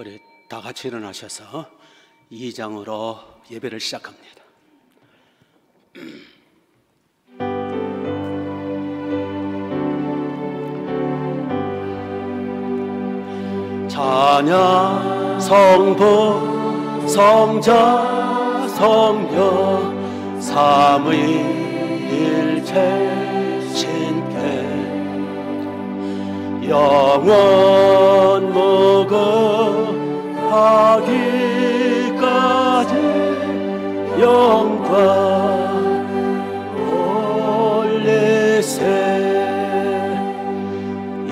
우리 다 같이 일어나셔서 2장으로 예배를 시작합니다. 찬양 성부 성자 성령 삼위일체 신께 영원 무궁하기까지 영광 올리세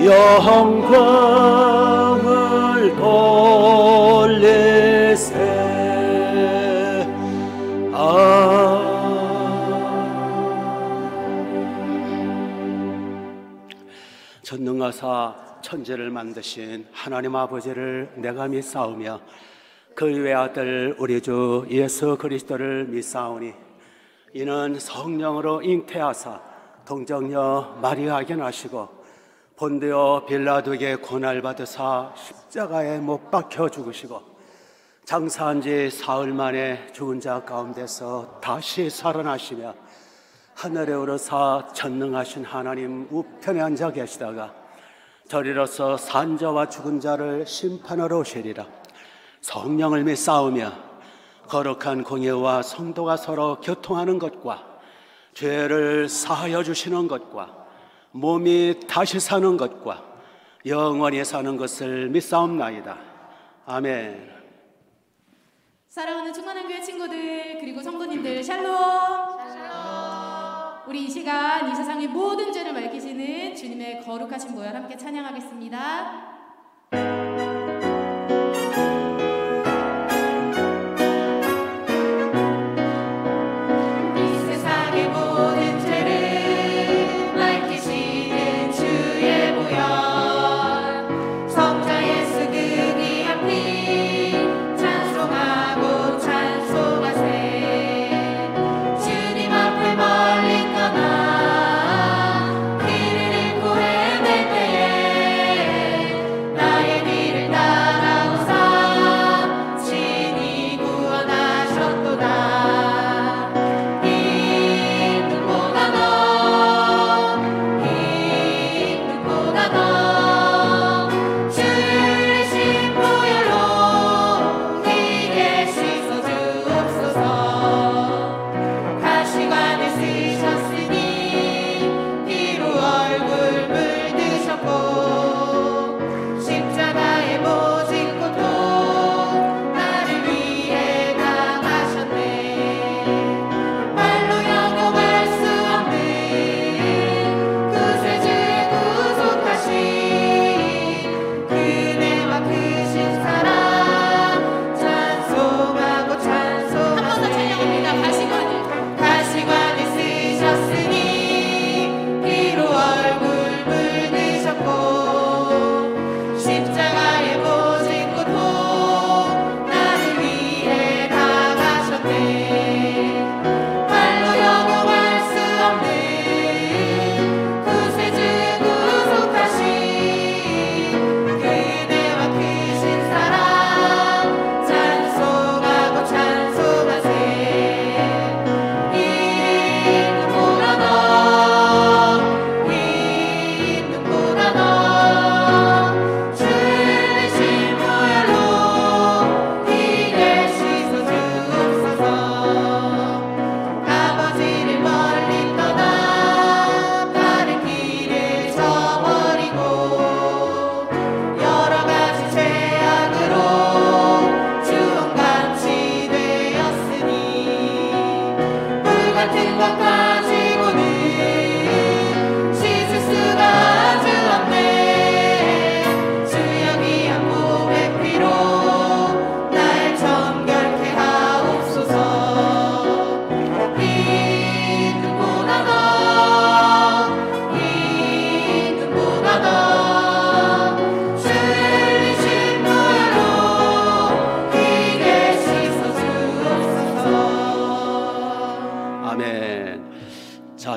영광을 올리세 전능하사 천지를 만드신 하나님 아버지를 내가 믿사오며 그 외아들 우리 주 예수 그리스도를 믿사오니 이는 성령으로 잉태하사 동정녀 마리아에게 나시고 본디오 빌라도에게 고난을 받으사 십자가에 못 박혀 죽으시고 장사한 지 사흘 만에 죽은 자 가운데서 다시 살아나시며 하늘에 오르사 전능하신 하나님 우편에 앉아 계시다가 저리로서 산자와 죽은 자를 심판하러 오시리라. 성령을 믿사오며 거룩한 공예와 성도가 서로 교통하는 것과 죄를 사하여 주시는 것과 몸이 다시 사는 것과 영원히 사는 것을 믿사옵나이다. 아멘. 사랑하는 충만한 교회 친구들 그리고 성도님들 샬롬. 우리 이 시간 이 세상의 모든 죄를 맑히시는 주님의 거룩하신 보혈 함께 찬양하겠습니다. 나의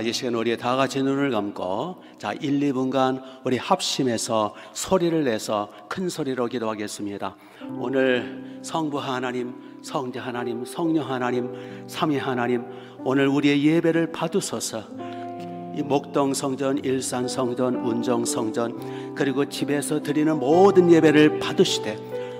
이 시간 우리 다 같이 눈을 감고 1, 2분간 우리 합심해서 소리를 내서 큰 소리로 기도하겠습니다. 오늘 성부 하나님, 성자 하나님, 성령 하나님, 삼위 하나님, 오늘 우리의 예배를 받으소서. 이 목동 성전, 일산 성전, 운정 성전, 그리고 집에서 드리는 모든 예배를 받으시되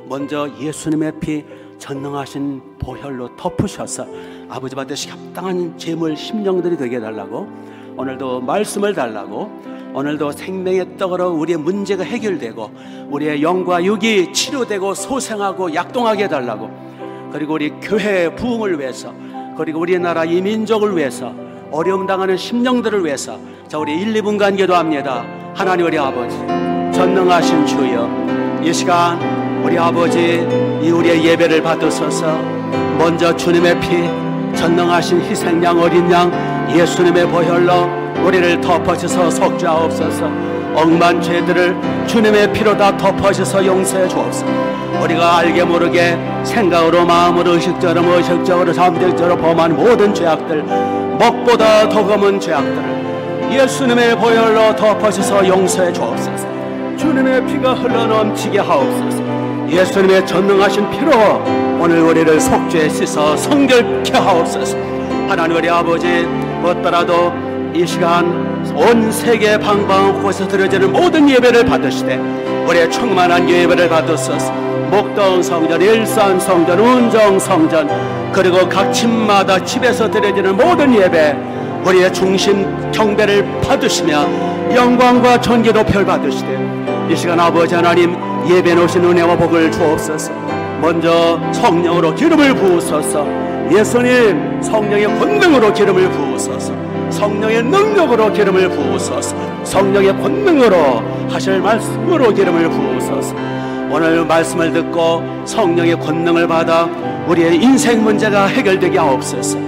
먼저 예수님의 피 전능하신 보혈로 덮으셔서 아버지 받으시 합당한 제물 심령들이 되게 해달라고, 오늘도 말씀을 달라고, 오늘도 생명의 떡으로 우리의 문제가 해결되고 우리의 영과 육이 치료되고 소생하고 약동하게 해달라고, 그리고 우리 교회의 부흥을 위해서, 그리고 우리나라 이 민족을 위해서, 어려움 당하는 심령들을 위해서 우리 1, 2분간 기도합니다. 하나님 우리 아버지 전능하신 주여, 이 시간 우리 아버지 이 우리의 예배를 받으소서. 먼저 주님의 피 전능하신 희생양 어린 양 예수님의 보혈로 우리를 덮어주셔서 속죄하옵소서. 억만 죄들을 주님의 피로 다 덮어주셔서 용서해 주옵소서. 우리가 알게 모르게 생각으로 마음으로 의식적으로 무의식적으로 잠재적으로 범한 모든 죄악들, 먹보다 더 검은 죄악들을 예수님의 보혈로 덮어주셔서 용서해 주옵소서. 주님의 피가 흘러넘치게 하옵소서. 예수님의 전능하신 피로 오늘 우리를 속죄 씻어 성결케 하옵소서. 하나님 우리 아버지, 무엇보다도 이 시간 온 세계 방방 곳에서 드려지는 모든 예배를 받으시되 우리의 충만한 예배를 받으소서. 목동 성전, 일산 성전, 운정 성전, 그리고 각 집마다 집에서 드려지는 모든 예배 우리의 중심 경배를 받으시며 영광과 존귀 높여를 받으시되 이 시간 아버지 하나님 예배에 오신 은혜와 복을 주옵소서. 먼저 성령으로 기름을 부으소서. 예수님 성령의 권능으로 기름을 부으소서. 성령의 능력으로 기름을 부으소서. 성령의 권능으로 하실 말씀으로 기름을 부으소서. 오늘 말씀을 듣고 성령의 권능을 받아 우리의 인생 문제가 해결되게 하옵소서.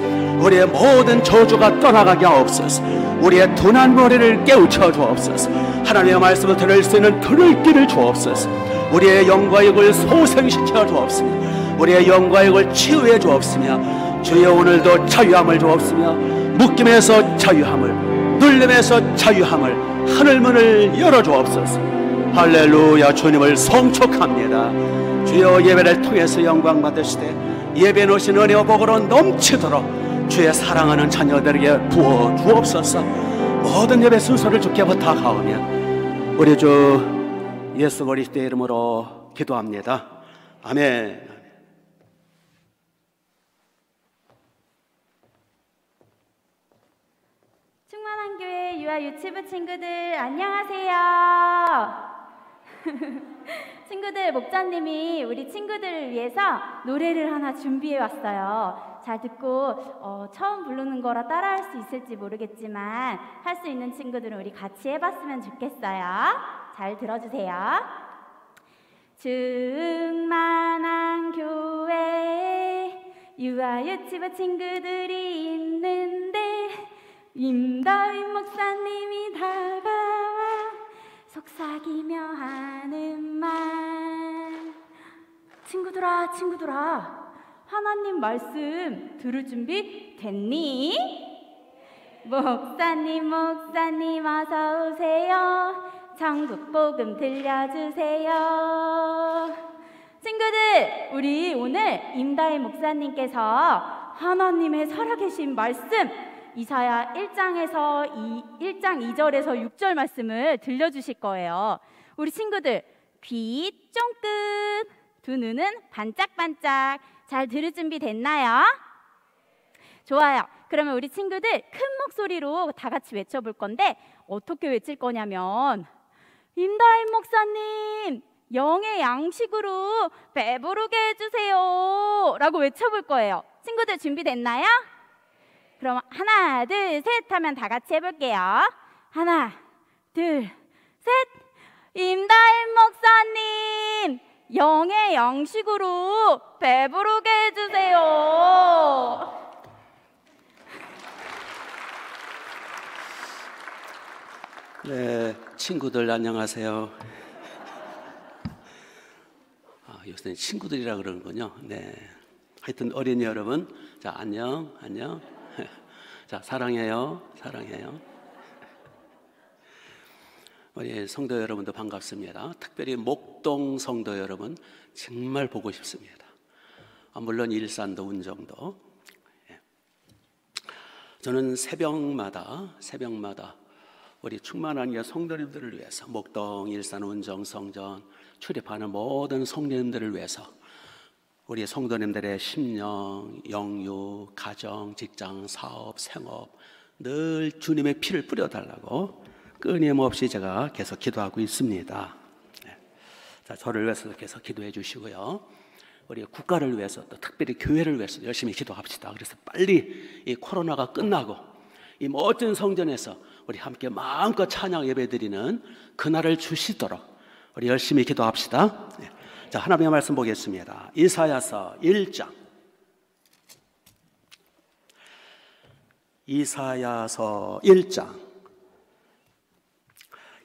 우리의 모든 저주가 떠나가게 하옵소서. 우리의 둔한 머리를 깨우쳐 주옵소서. 하나님의 말씀을 들을 수 있는 들을 길을 주옵소서. 우리의 영과 육을 소생시켜 주옵시며 우리의 영과 육을 치유해 주옵시며 주여 오늘도 자유함을 주옵시며 묶임에서 자유함을, 눌림에서 자유함을, 하늘문을 열어 주옵소서. 할렐루야. 주님을 송축합니다. 주여 예배를 통해서 영광 받으시되 예배에 오신 은혜와 복으로 넘치도록 주의 사랑하는 자녀들에게 부어 주옵소서. 모든 예배 순서를 주께 부탁하오며 우리 주 예수 그리스도의 이름으로 기도합니다. 아멘. 충만한 교회 유아 유치부 친구들 안녕하세요. 친구들, 목자님이 우리 친구들을 위해서 노래를 하나 준비해 왔어요. 잘 듣고 처음 부르는 거라 따라할 수 있을지 모르겠지만 할 수 있는 친구들은 우리 같이 해봤으면 좋겠어요. 잘 들어주세요. 충만한 교회에 유아 유치부 친구들이 있는데 임다윈 목사님이 다가와 속삭이며 하는 말. 친구들아, 하나님 말씀 들을 준비 됐니? 목사님 어서 오세요. 천국 복음 들려주세요. 친구들, 우리 오늘 임다희 목사님께서 하나님의 살아계신 말씀 이사야 1장 2절에서 6절 말씀을 들려주실 거예요. 우리 친구들 귀 쫑긋, 두 눈은 반짝반짝 잘 들을 준비 됐나요? 좋아요. 그러면 우리 친구들 큰 목소리로 다 같이 외쳐볼 건데 어떻게 외칠 거냐면 임다인 목사님 영의 양식으로 배부르게 해주세요 라고 외쳐볼 거예요. 친구들 준비됐나요? 그럼 하나 둘 셋 하면 다 같이 해볼게요. 하나 둘 셋. 임다인 목사님 영의 양식으로 배부르게 해주세요. 네, 친구들 안녕하세요. 요새 친구들이라 그러는군요. 네, 하여튼 어린이 여러분, 자 안녕. 자, 사랑해요. 우리 성도 여러분도 반갑습니다. 특별히 목동 성도 여러분 정말 보고 싶습니다. 물론 일산도 운정도. 저는 새벽마다 우리 충만한 교 성도님들을 위해서 목동, 일산, 운정, 성전 출입하는 모든 성도님들을 위해서 우리 성도님들의 심령, 영유, 가정, 직장, 사업, 생업 늘 주님의 피를 뿌려달라고 끊임없이 제가 계속 기도하고 있습니다. 자, 저를 위해서 계속 기도해 주시고요. 우리 국가를 위해서 또 특별히 교회를 위해서 열심히 기도합시다. 그래서 빨리 이 코로나가 끝나고 이 멋진 성전에서 우리 함께 마음껏 찬양 예배드리는 그날을 주시도록 우리 열심히 기도합시다. 자, 하나님의 말씀 보겠습니다. 이사야서 1장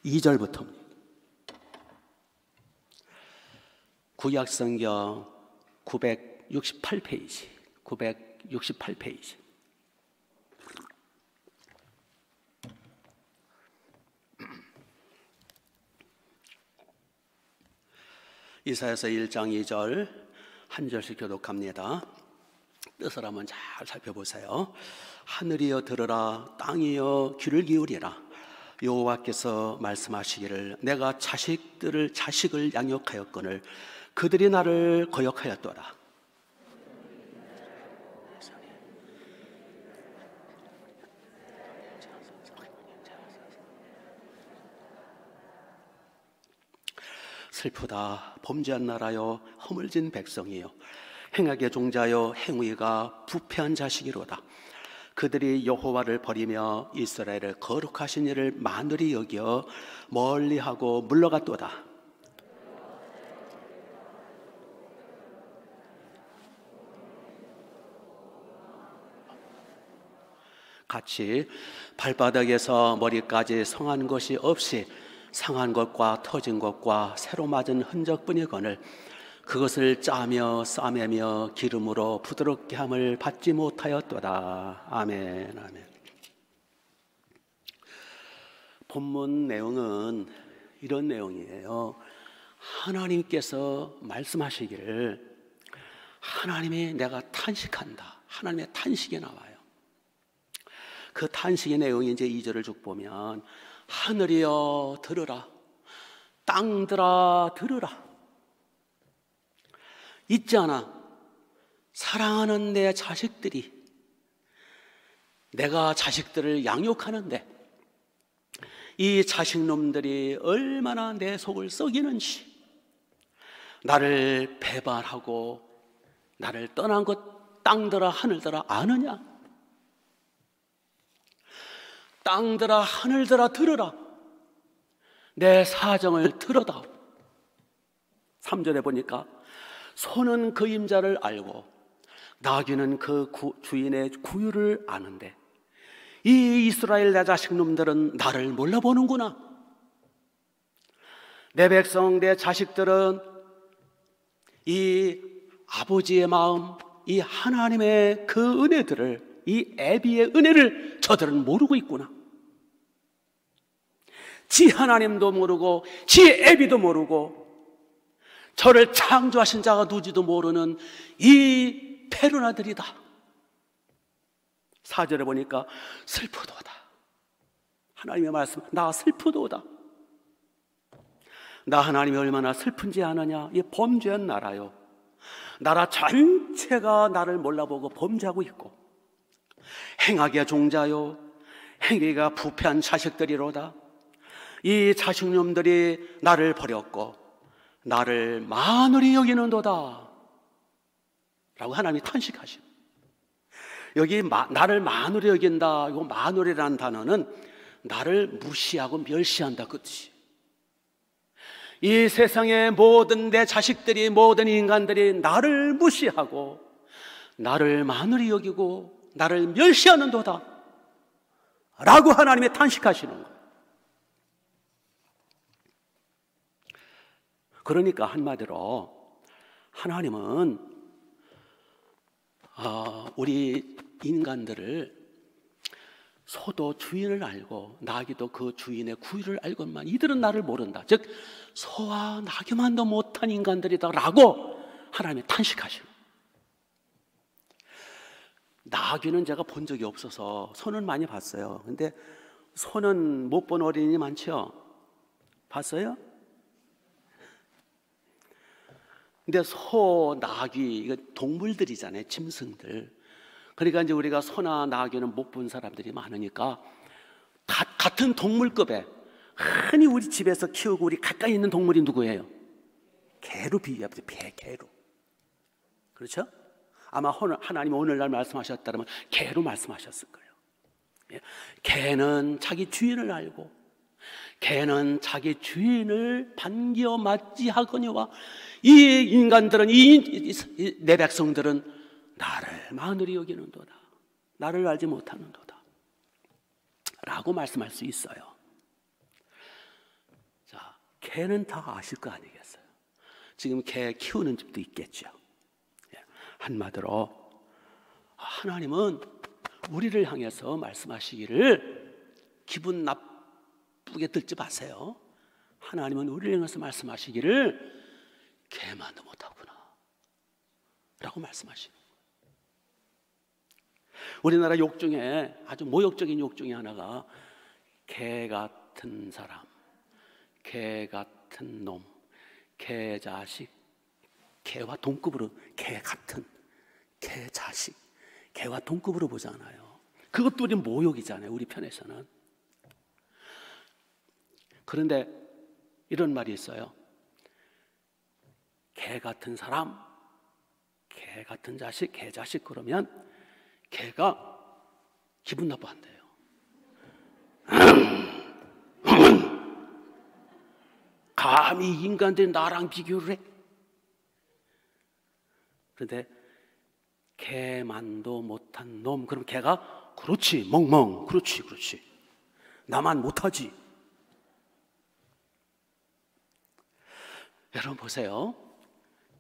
2절부터 구약성경 968페이지 이사야서 1장 2절 한 절씩 교독합니다. 뜻을 한번 잘 살펴보세요. 하늘이여 들으라, 땅이여 귀를 기울이라. 여호와께서 말씀하시기를 내가 자식을 양육하였거늘 그들이 나를 거역하였도다. 슬프다 범죄한 나라여 허물진 백성이여 행악의 종자여 행위가 부패한 자식이로다. 그들이 여호와를 버리며 이스라엘을 거룩하신 이를 만으리 여겨 멀리하고 물러갔도다. 같이 발바닥에서 머리까지 성한 것이 없이 상한 것과 터진 것과 새로 맞은 흔적뿐이거늘 그것을 짜며 싸매며 기름으로 부드럽게 함을 받지 못하였도다. 아멘, 아멘. 본문 내용은 이런 내용이에요. 하나님께서 말씀하시기를 하나님이 내가 탄식한다. 하나님의 탄식이 나와요. 그 탄식의 내용이 이제 2절을 쭉 보면 하늘이여 들으라, 땅들아 들으라. 있잖아, 사랑하는 내 자식들이, 내가 자식들을 양육하는데 이 자식놈들이 얼마나 내 속을 썩이는지, 나를 배반하고 나를 떠난 것 땅들아 하늘들아 아느냐? 땅들아 하늘들아 들으라, 내 사정을 들어다오. 3절에 보니까 소는 그 임자를 알고 나귀는 그 주인의 구유를 아는데 이 이스라엘 내 자식놈들은 나를 몰라보는구나. 내 백성 내 자식들은 이 아버지의 마음, 이 하나님의 그 은혜들을, 이 애비의 은혜를 저들은 모르고 있구나. 지 하나님도 모르고 지 애비도 모르고 저를 창조하신 자가 누구지도 모르는 이 페루나들이다. 4절에 보니까 슬프도다. 하나님의 말씀, 나 슬프도다. 나 하나님이 얼마나 슬픈지 아느냐? 이 범죄한 나라요, 나라 전체가 나를 몰라보고 범죄하고 있고 행악의 종자요, 행위가 부패한 자식들이로다. 이 자식놈들이 나를 버렸고 나를 만홀히 여기는도다 라고 하나님이 탄식하시고, 여기 나를 만홀히 여긴다, 이거 만홀이라는 단어는 나를 무시하고 멸시한다 그 뜻이. 이 세상의 모든 내 자식들이, 모든 인간들이 나를 무시하고 나를 만홀히 여기고 나를 멸시하는도다 라고 하나님이 탄식하시는 거예요. 그러니까 한마디로 하나님은 우리 인간들을 소도 주인을 알고 나귀도 그 주인의 구유를 알건만 이들은 나를 모른다. 즉 소와 나귀만도 못한 인간들이다라고 하나님이 탄식하시는. 나귀는 제가 본 적이 없어서 소는 많이 봤어요. 근데 소는 못 본 어린이 많죠? 봤어요? 근데 소, 나귀 이거 동물들이잖아요. 짐승들. 그러니까 이제 우리가 소나 나귀는 못 본 사람들이 많으니까 같은 동물급에 흔히 우리 집에서 키우고 우리 가까이 있는 동물이 누구예요? 개로 비유해보세요. 개로. 그렇죠? 아마 하나님이 오늘날 말씀하셨다면 개로 말씀하셨을 거예요. 개는 자기 주인을 알고 개는 자기 주인을 반겨 맞이하거니와 이 인간들은 내 백성들은 나를 마누리 여기는도다. 나를 알지 못하는도다 라고 말씀할 수 있어요. 자, 개는 다 아실 거 아니겠어요? 지금 개 키우는 집도 있겠죠. 한마디로 하나님은 우리를 향해서 말씀하시기를 기분 나쁘게 들지 마세요. 하나님은 우리를 향해서 말씀하시기를 개만도 못하구나 라고 말씀하시는 거예요. 우리나라 욕 중에 아주 모욕적인 욕 중에 하나가 개 같은 사람, 개 같은 놈, 개 자식, 개와 동급으로, 개 같은, 개 자식, 개와 동급으로 보잖아요. 그것도 우리 모욕이잖아요, 우리 편에서는. 그런데 이런 말이 있어요. 개 같은 사람, 개 같은 자식, 개 자식 그러면 개가 기분 나빠한대요. 감히 인간들이 나랑 비교를 해? 그런데 개만도 못한 놈, 그럼 개가 그렇지 멍멍, 그렇지 나만 못하지. 여러분 보세요.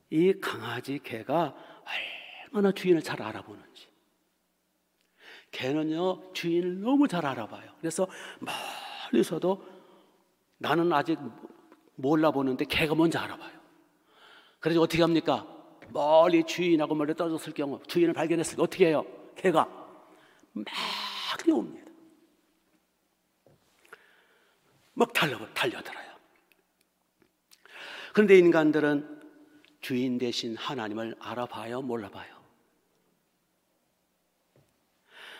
이 강아지 개가 얼마나 주인을 잘 알아보는지. 개는요 주인을 너무 잘 알아봐요. 그래서 멀리서도 나는 아직 몰라보는데 개가 먼저 알아봐요. 그래서 어떻게 합니까? 멀리 주인하고 멀리 떨어졌을 경우 주인을 발견했을 때 어떻게 해요? 개가 막 뛰어옵니다. 막 달려들어요. 그런데 인간들은 주인 대신 하나님을 알아봐요? 몰라봐요?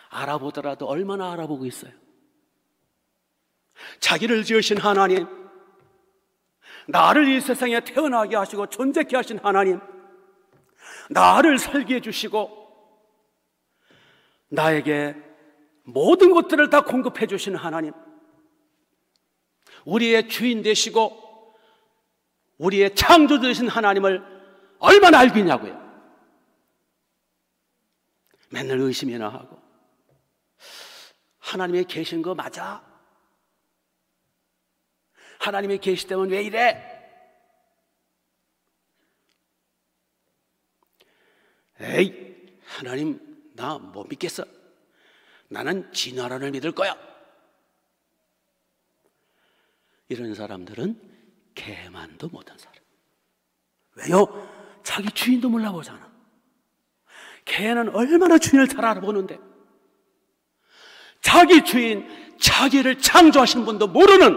알아보더라도 얼마나 알아보고 있어요? 자기를 지으신 하나님, 나를 이 세상에 태어나게 하시고 존재케 하신 하나님, 나를 살게 해주시고 나에게 모든 것들을 다 공급해 주시는 하나님, 우리의 주인 되시고 우리의 창조 되신 하나님을 얼마나 알고 있냐고요. 맨날 의심이나 하고 하나님이 계신 거 맞아? 하나님이 계시다면 왜 이래? 에이, 하나님 나 못 믿겠어. 나는 진화론을 믿을 거야. 이런 사람들은 개만도 못한 사람. 왜요? 자기 주인도 몰라보잖아. 개는 얼마나 주인을 잘 알아보는데 자기 주인, 자기를 창조하신 분도 모르는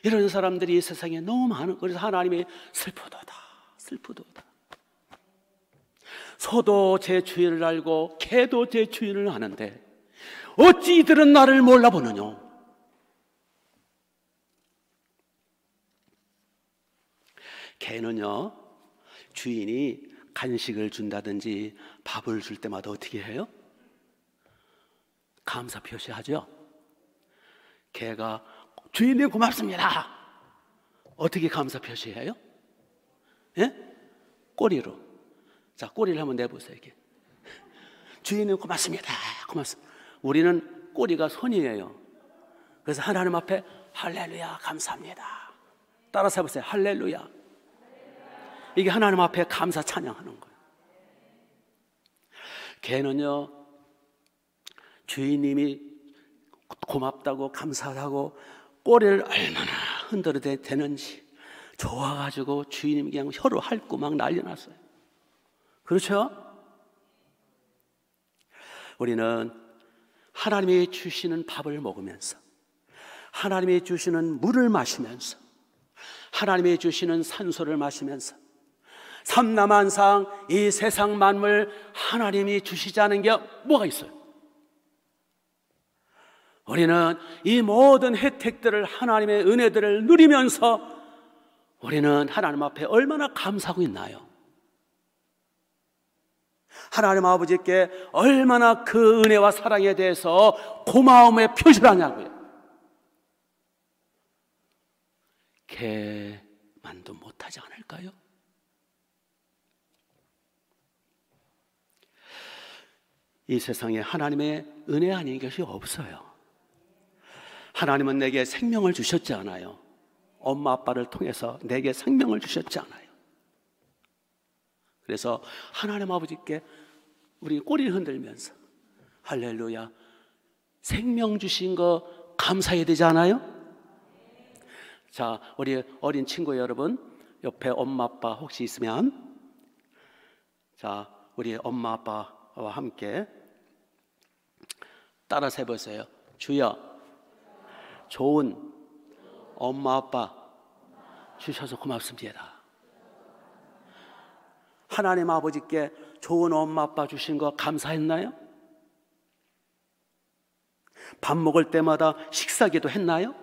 이런 사람들이 이 세상에 너무 많은. 그래서 하나님이 슬프도다. 소도 제 주인을 알고 개도 제 주인을 아는데 어찌 이들은 나를 몰라보느냐. 개는요 주인이 간식을 준다든지 밥을 줄 때마다 어떻게 해요? 감사 표시하죠. 개가 주인님 고맙습니다. 어떻게 감사 표시해요? 예? 꼬리로. 자, 꼬리를 한번 내보세요. 이게. 주인님 고맙습니다. 고맙습니다. 우리는 꼬리가 손이에요. 그래서 하나님 앞에 할렐루야 감사합니다. 따라서 해보세요. 할렐루야. 이게 하나님 앞에 감사 찬양하는 거예요. 개는요 주인님이 고맙다고 감사하다고 꼬리를 얼마나 흔들어야 되는지 좋아가지고 주인님이 그냥 혀로 핥고 막 난리 났어요. 그렇죠? 우리는 하나님이 주시는 밥을 먹으면서, 하나님이 주시는 물을 마시면서, 하나님이 주시는 산소를 마시면서 삼라만상 이 세상 만물 하나님이 주시지 않은 게 뭐가 있어요? 우리는 이 모든 혜택들을, 하나님의 은혜들을 누리면서 우리는 하나님 앞에 얼마나 감사하고 있나요? 하나님 아버지께 얼마나 그 은혜와 사랑에 대해서 고마움의 표시를 하냐고요. 개만도 못하지 않을까요? 이 세상에 하나님의 은혜 아닌 것이 없어요. 하나님은 내게 생명을 주셨지 않아요? 엄마 아빠를 통해서 내게 생명을 주셨지 않아요? 그래서 하나님 아버지께 우리 꼬리를 흔들면서 할렐루야, 생명 주신 거 감사해야 되지 않아요? 자, 우리 어린 친구 여러분, 옆에 엄마 아빠 혹시 있으면, 자, 우리 엄마 아빠와 함께 따라서 해보세요. 주여, 좋은 엄마 아빠 주셔서 고맙습니다. 하나님 아버지께 좋은 엄마 아빠 주신 거 감사했나요? 밥 먹을 때마다 식사기도 했나요?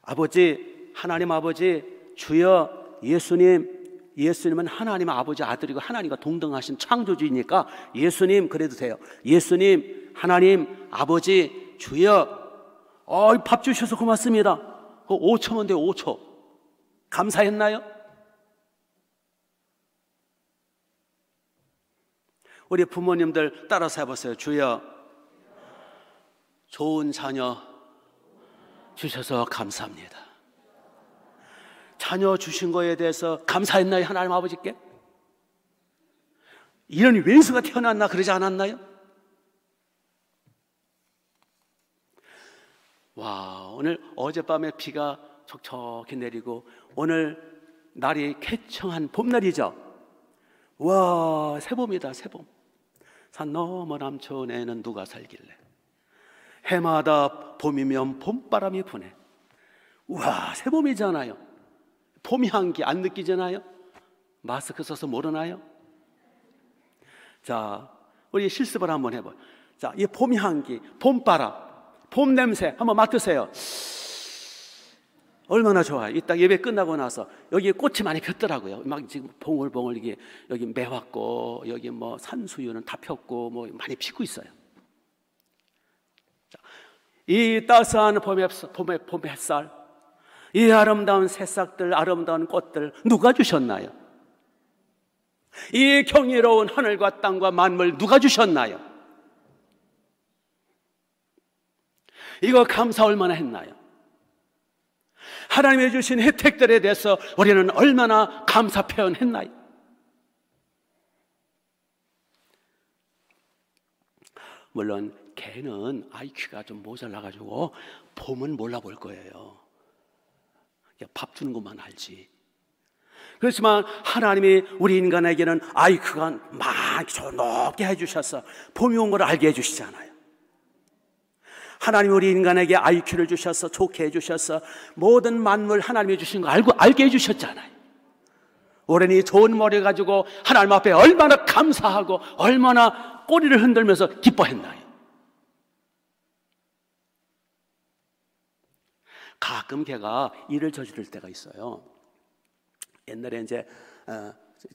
아버지, 하나님 아버지, 주여, 예수님은 하나님 아버지 아들이고 하나님과 동등하신 창조주이니까 예수님 그래도 돼요. 예수님, 하나님 아버지, 주여, 밥 주셔서 고맙습니다. 5초면 돼요. 5초. 감사했나요? 우리 부모님들 따라서 해보세요. 주여, 좋은 자녀 주셔서 감사합니다. 자녀 주신 거에 대해서 감사했나요? 하나님 아버지께? 이런 왼수가 태어났나 그러지 않았나요? 와, 오늘 어젯밤에 비가 촉촉히 내리고 오늘 날이 쾌청한 봄날이죠. 와, 새봄이다, 새봄. 산 너머 남촌에는 누가 살길래 해마다 봄이면 봄바람이 부네. 우와, 새봄이잖아요. 봄 향기 안 느끼잖아요? 마스크 써서 모르나요? 자, 우리 실습을 한번 해봐요. 자, 이 봄 향기, 봄바람, 봄 냄새 한번 맡으세요. 얼마나 좋아요. 이따 예배 끝나고 나서 여기 꽃이 많이 폈더라고요. 막 지금 봉글봉글 이게 여기 매왔고 여기 뭐 산수유는 다 폈고 뭐 많이 피고 있어요. 자, 이 따스한 봄 햇살, 이 아름다운 새싹들, 아름다운 꽃들 누가 주셨나요? 이 경이로운 하늘과 땅과 만물 누가 주셨나요? 이거 감사 얼마나 했나요? 하나님이 주신 혜택들에 대해서 우리는 얼마나 감사 표현했나요? 물론 개는 IQ가 좀 모자라가지고 봄은 몰라볼 거예요. 밥 주는 것만 알지. 그렇지만 하나님이 우리 인간에게는 IQ가 막 높게 해주셔서 봄이 온 걸 알게 해주시잖아요. 하나님이 우리 인간에게 IQ를 주셔서 좋게 해주셔서 모든 만물 하나님이 주신 거 알게 해주셨잖아요. 올해는 좋은 머리 가지고 하나님 앞에 얼마나 감사하고 얼마나 꼬리를 흔들면서 기뻐했나요? 가끔 개가 일을 저지를 때가 있어요. 옛날에 이제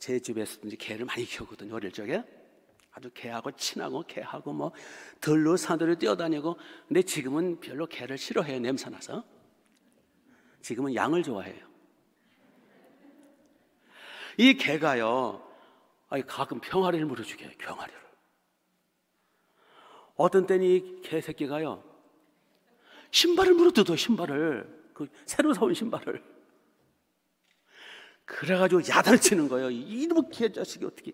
제 집에서 이제 개를 많이 키우거든요. 어릴 적에 아주 개하고 친하고 개하고 뭐 들로 산으로 뛰어다니고. 근데 지금은 별로 개를 싫어해요. 냄새나서. 지금은 양을 좋아해요. 이 개가요, 가끔 병아리를 물어 죽여요. 병아리를. 어떤 때는 이 개새끼가요 신발을 물어뜯어요. 신발을, 그 새로 사온 신발을. 그래가지고 야단을 치는 거예요. 이놈의 개자식이 어떻게.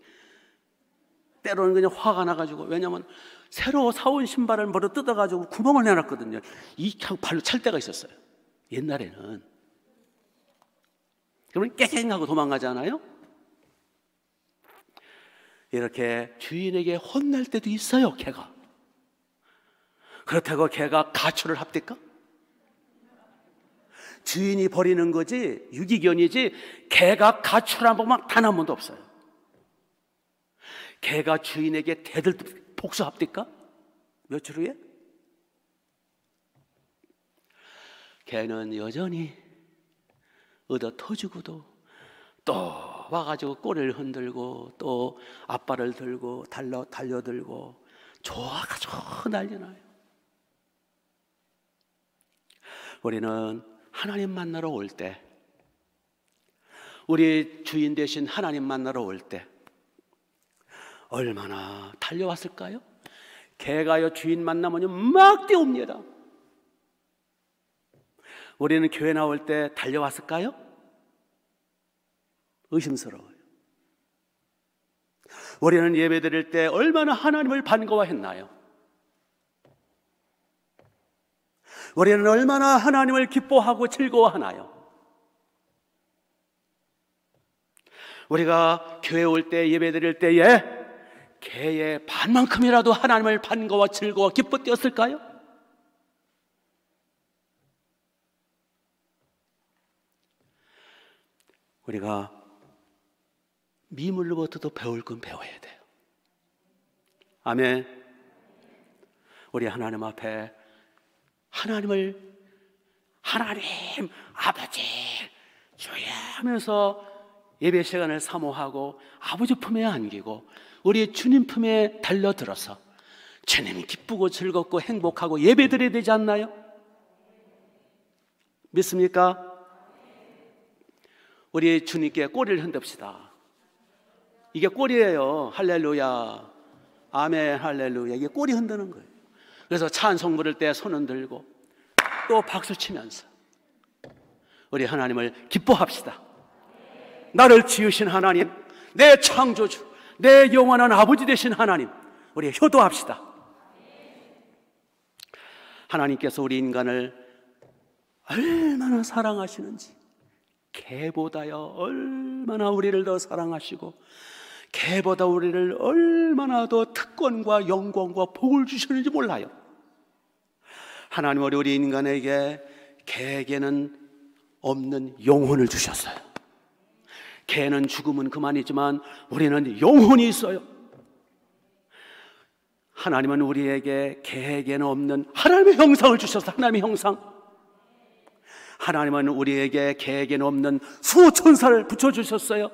때로는 그냥 화가 나가지고, 왜냐면 새로 사온 신발을 머리 뜯어가지고 구멍을 내놨거든요. 이 발로 찰 때가 있었어요. 옛날에는. 그러면 깨갱하고 도망가잖아요. 이렇게 주인에게 혼날 때도 있어요, 개가. 그렇다고 개가 가출을 합니까? 주인이 버리는 거지, 유기견이지, 개가 가출한 번 단 한 번도 없어요. 개가 주인에게 대들 복수합니까? 며칠 후에? 개는 여전히 얻어 터지고도 또 와가지고 꼬리를 흔들고 또 앞발을 들고 달려들고 좋아가지고 난리나요. 우리는 하나님 만나러 올 때, 우리 주인 되신 하나님 만나러 올 때 얼마나 달려왔을까요? 개가요 주인 만나면 막 뛰어옵니다. 우리는 교회 나올 때 달려왔을까요? 의심스러워요. 우리는 예배 드릴 때 얼마나 하나님을 반가워했나요? 우리는 얼마나 하나님을 기뻐하고 즐거워하나요? 우리가 교회 올 때 예배 드릴 때에 개의 반만큼이라도 하나님을 반가워 즐거워 기뻐 뛰었을까요? 우리가 미물로부터도 배울 건 배워야 돼요. 아멘. 우리 하나님 앞에 하나님 아버지 주여 하면서 예배 시간을 사모하고 아버지 품에 안기고 우리 주님 품에 달려들어서 주님이 기쁘고 즐겁고 행복하고 예배 드려야 되지 않나요? 믿습니까? 우리 주님께 꼬리를 흔듭시다. 이게 꼬리예요. 할렐루야. 아멘. 할렐루야. 이게 꼬리 흔드는 거예요. 그래서 찬송 부를 때 손은 들고 또 박수 치면서 우리 하나님을 기뻐합시다. 나를 지으신 하나님, 내 창조주, 내 영원한 아버지 되신 하나님, 우리 효도합시다. 하나님께서 우리 인간을 얼마나 사랑하시는지, 개보다요 얼마나 우리를 더 사랑하시고 개보다 우리를 얼마나 더 특권과 영광과 복을 주시는지 몰라요. 하나님은 우리 인간에게 개에게는 없는 영혼을 주셨어요. 개는 죽으면 그만이지만 우리는 영혼이 있어요. 하나님은 우리에게 개에게는 없는 하나님의 형상을 주셨어요. 하나님의 형상. 하나님은 우리에게 개에게는 없는 수천사를 붙여주셨어요.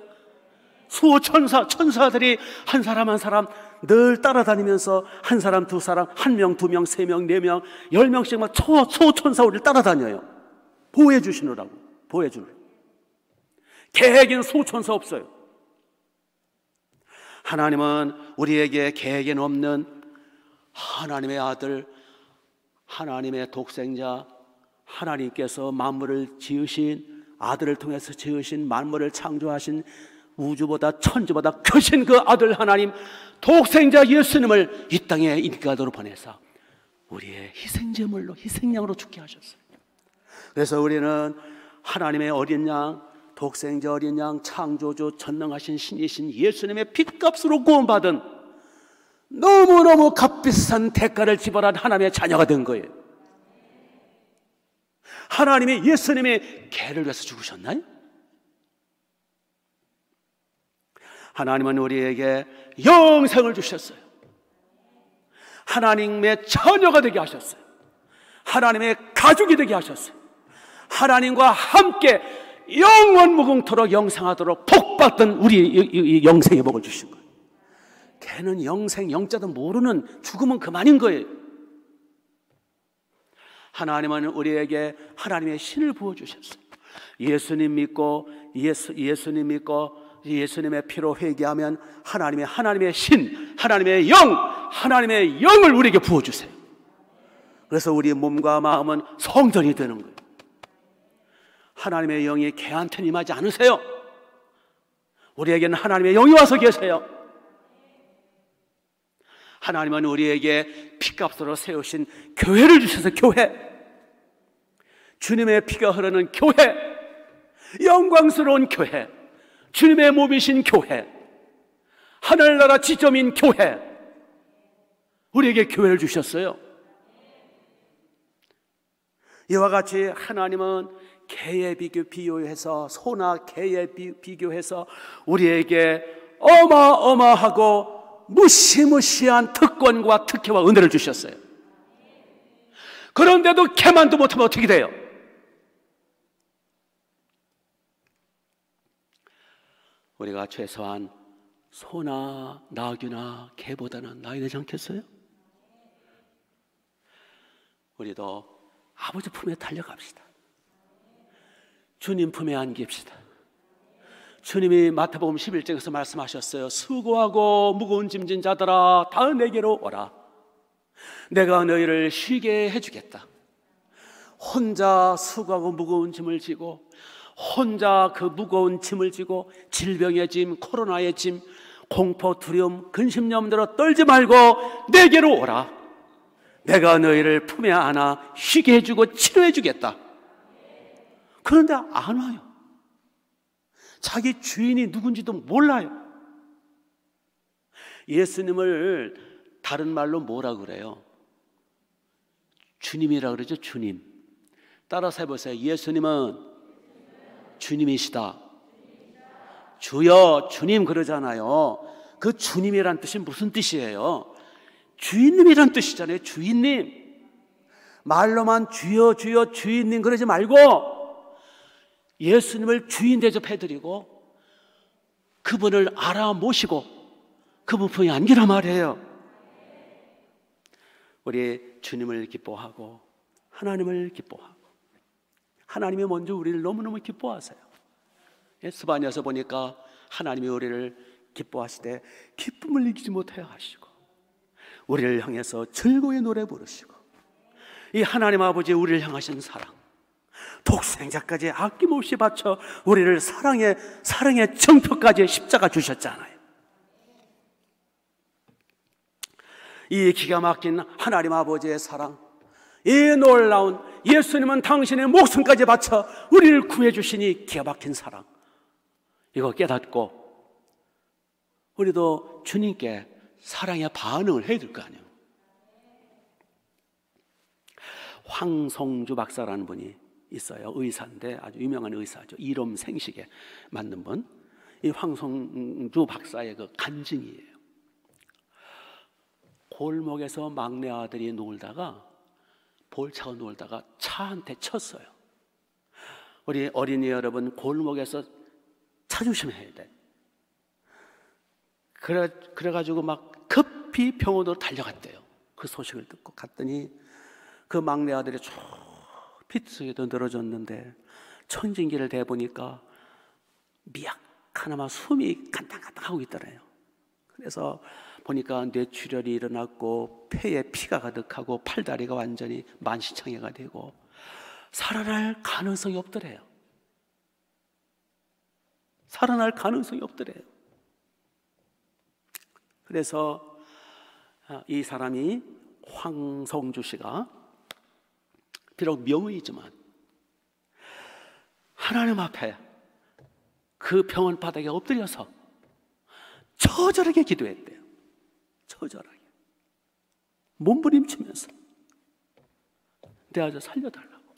천사들이 한 사람 한 사람 늘 따라다니면서 한 사람 두 사람, 한 명, 두 명, 세 명, 네 명, 10명씩 막 소천사 우리를 따라다녀요. 보호해 주시느라고. 보호해주는. 개에게는 소천사 없어요. 하나님은 우리에게 개에게는 없는 하나님의 아들, 하나님의 독생자, 하나님께서 만물을 지으신 아들을 통해서 지으신 만물을 창조하신 우주보다 천지보다 크신 그 아들 하나님 독생자 예수님을 이 땅에 인간으로 보내서 우리의 희생제물로 희생양으로 죽게 하셨어요. 그래서 우리는 하나님의 어린 양, 독생자 어린 양, 창조주 전능하신 신이신 예수님의 핏값으로 구원받은 너무너무 값비싼 대가를 지불한 하나님의 자녀가 된 거예요. 하나님이 예수님의 개를 위해서 죽으셨나요? 하나님은 우리에게 영생을 주셨어요. 하나님의 자녀가 되게 하셨어요. 하나님의 가족이 되게 하셨어요. 하나님과 함께 영원 무궁토록 영생하도록 복받던 우리 영생의 복을 주신 거예요. 걔는 영생, 영자도 모르는 죽으면 그만인 거예요. 하나님은 우리에게 하나님의 신을 부어주셨어요. 예수님 믿고 예수님의 피로 회개하면 하나님의 신, 하나님의 영을 우리에게 부어주세요. 그래서 우리 몸과 마음은 성전이 되는 거예요. 하나님의 영이 개한테는 임하지 않으세요. 우리에게는 하나님의 영이 와서 계세요. 하나님은 우리에게 피값으로 세우신 교회를 주셔서 교회, 주님의 피가 흐르는 교회, 영광스러운 교회, 주님의 몸이신 교회, 하늘나라 지점인 교회, 우리에게 교회를 주셨어요. 이와 같이 하나님은 개에 비교해서, 소나 개에 비교해서 우리에게 어마어마하고 무시무시한 특권과 특혜와 은혜를 주셨어요. 그런데도 개만도 못하면 어떻게 돼요? 우리가 최소한 소나 나귀나 개보다는 나이 되지 않겠어요? 우리도 아버지 품에 달려갑시다. 주님 품에 안깁시다. 주님이 마태복음 11장에서 말씀하셨어요. 수고하고 무거운 짐진 자들아 다 내게로 오라. 내가 너희를 쉬게 해주겠다. 혼자 수고하고 무거운 짐을 지고, 혼자 그 무거운 짐을 지고 질병의 짐, 코로나의 짐, 공포, 두려움, 근심염대로 떨지 말고 내게로 오라. 내가 너희를 품에 안아 쉬게 해주고 치료해 주겠다. 그런데 안 와요. 자기 주인이 누군지도 몰라요. 예수님을 다른 말로 뭐라 그래요? 주님이라 그러죠. 주님. 따라서 해보세요. 예수님은 주님이시다. 주여, 주님 그러잖아요. 그 주님이란 뜻이 무슨 뜻이에요? 주인님이란 뜻이잖아요. 주인님. 말로만 주여 주여 주인님 그러지 말고 예수님을 주인 대접해드리고 그분을 알아 모시고 그분 품에 안기라 말이에요. 우리 주님을 기뻐하고 하나님을 기뻐하고, 하나님이 먼저 우리를 너무너무 기뻐하세요. 스바냐서 보니까 하나님이 우리를 기뻐하시되 기쁨을 이기지 못해 하시고 우리를 향해서 즐거운 노래 부르시고, 이 하나님 아버지 우리를 향하신 사랑, 독생자까지 아낌없이 바쳐 우리를 사랑의 정표까지 십자가 주셨잖아요. 이 기가 막힌 하나님 아버지의 사랑, 이 놀라운 예수님은 당신의 목숨까지 바쳐 우리를 구해주시니 기가 막힌 사랑, 이거 깨닫고 우리도 주님께 사랑의 반응을 해야 될 거 아니에요. 황성주 박사라는 분이 있어요. 의사인데 아주 유명한 의사죠. 이롬생식에 맞는 분. 이 황성주 박사의 그 간증이에요. 골목에서 막내 아들이 놀다가, 볼차고 놀다가 차한테 쳤어요. 우리 어린이 여러분, 골목에서 차 조심해야 돼. 그래가지고 막 급히 병원으로 달려갔대요. 그 소식을 듣고 갔더니 그 막내 아들이 쭉 피트속에도 늘어졌는데 청진기를 대보니까 미약하나마 숨이 간당간당하고 있더래요. 그래서 보니까 뇌출혈이 일어났고 폐에 피가 가득하고 팔다리가 완전히 만시창이가 되고 살아날 가능성이 없더래요. 살아날 가능성이 없더래요. 그래서 이 사람이, 황성주 씨가 비록 명의이지만 하나님 앞에 그 병원 바닥에 엎드려서 처절하게 기도했대요. 처절하게 몸부림치면서 내 아들 살려달라고.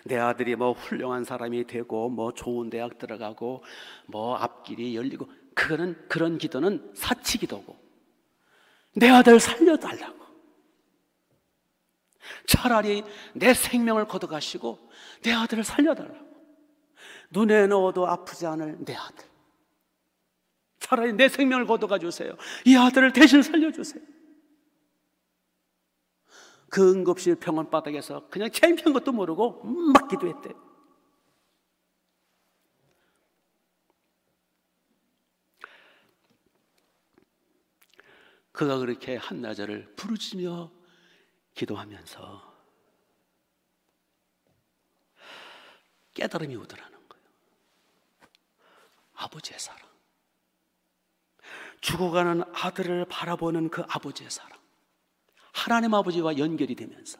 내 아들이 뭐 훌륭한 사람이 되고 뭐 좋은 대학 들어가고 뭐 앞길이 열리고, 그런 기도는 사치 기도고, 내 아들 살려달라고. 차라리 내 생명을 걷어가시고 내 아들을 살려달라고. 눈에 넣어도 아프지 않을 내 아들, 차라리 내 생명을 걷어가 주세요. 이 아들을 대신 살려주세요. 그 응급실 병원 바닥에서 그냥 창피한 것도 모르고 막 기도했대요. 그가 그렇게 한나절을 부르짖으며 기도하면서 깨달음이 오더라는 거예요. 아버지의 사랑, 죽어가는 아들을 바라보는 그 아버지의 사랑, 하나님 아버지와 연결이 되면서